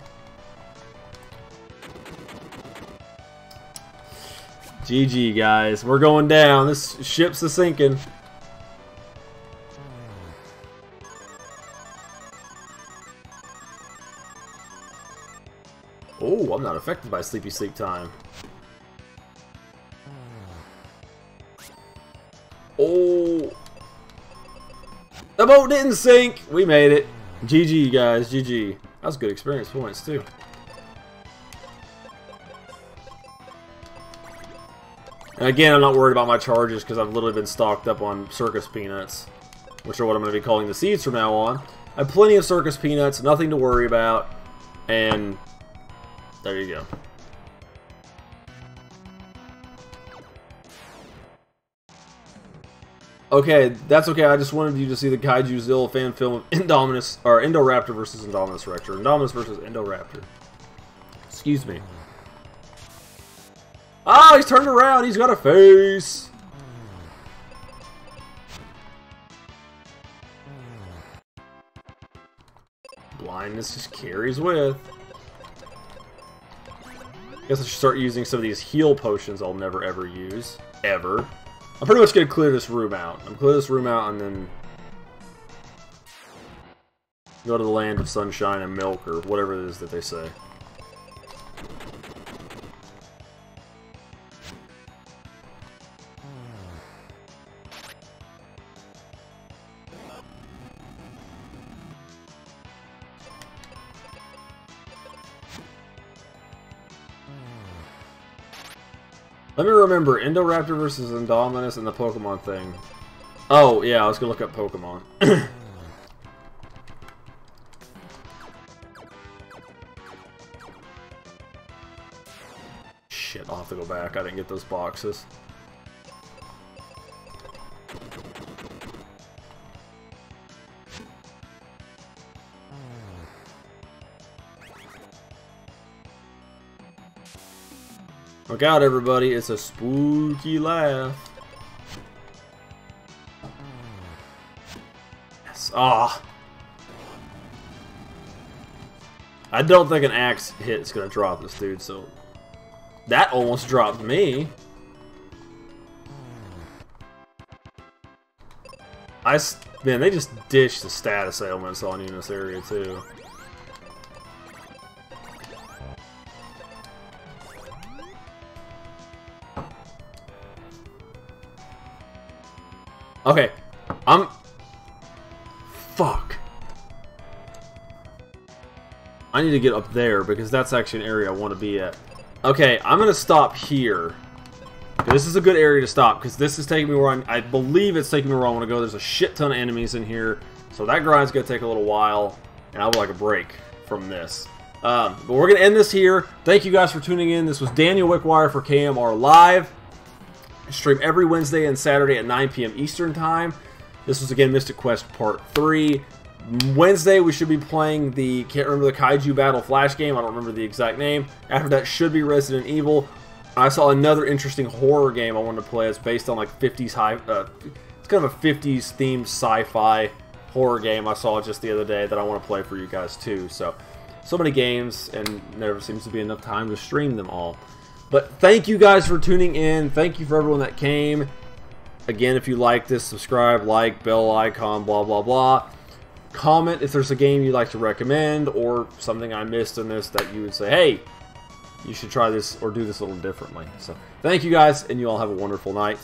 GG, guys. We're going down. This ship's a sinking. Oh, I'm not affected by sleepy sleep time. Oh. The boat didn't sink. We made it. GG, guys. GG. That was good experience points, too. And again, I'm not worried about my charges because I've literally been stocked up on circus peanuts, which are what I'm going to be calling the seeds from now on. I have plenty of circus peanuts, nothing to worry about, and there you go. Okay, that's okay. I just wanted you to see the Kaiju-Zilla fan film of Indominus, or Indoraptor versus Indominus Rector. Indominus versus Indoraptor. Excuse me. Ah, he's turned around. He's got a face. Blindness just carries with. Guess I should start using some of these heal potions I'll never ever use. Ever. I'm pretty much going to clear this room out. I'm clear this room out and then go to the land of sunshine and milk, or whatever it is that they say. Let me remember, Indoraptor versus Indominus and the Pokemon thing. Oh, yeah, I was gonna look up Pokemon. shit, I'll have to go back. I didn't get those boxes. Look out, everybody. It's a spooky laugh. Yes. Ah. I don't think an axe hit is going to drop this dude, so... That almost dropped me. Man, they just dished the status ailments on you in this area, too. Okay, Fuck. I need to get up there because that's actually an area I want to be at. Okay, I'm going to stop here. This is a good area to stop because this is taking me where I believe it's taking me where I want to go. There's a shit ton of enemies in here, so that grind's going to take a little while, and I would like a break from this. But we're going to end this here. Thank you guys for tuning in. This was Daniel Wickwire for KMR Live. I stream every Wednesday and Saturday at 9 p.m. Eastern Time. This was, again, Mystic Quest Part 3. Wednesday, we should be playing can't remember the Kaiju Battle Flash game. I don't remember the exact name. After that should be Resident Evil. I saw another interesting horror game I wanted to play. It's based on, like, 50s it's kind of a 50s themed sci-fi horror game I saw just the other day that I want to play for you guys, too. So many games, and never seems to be enough time to stream them all. But thank you guys for tuning in. Thank you for everyone that came. Again, if you like this, subscribe, like, bell icon, blah, blah, blah. Comment if there's a game you'd like to recommend or something I missed in this that you would say, hey, you should try this or do this a little differently. So thank you guys, and you all have a wonderful night.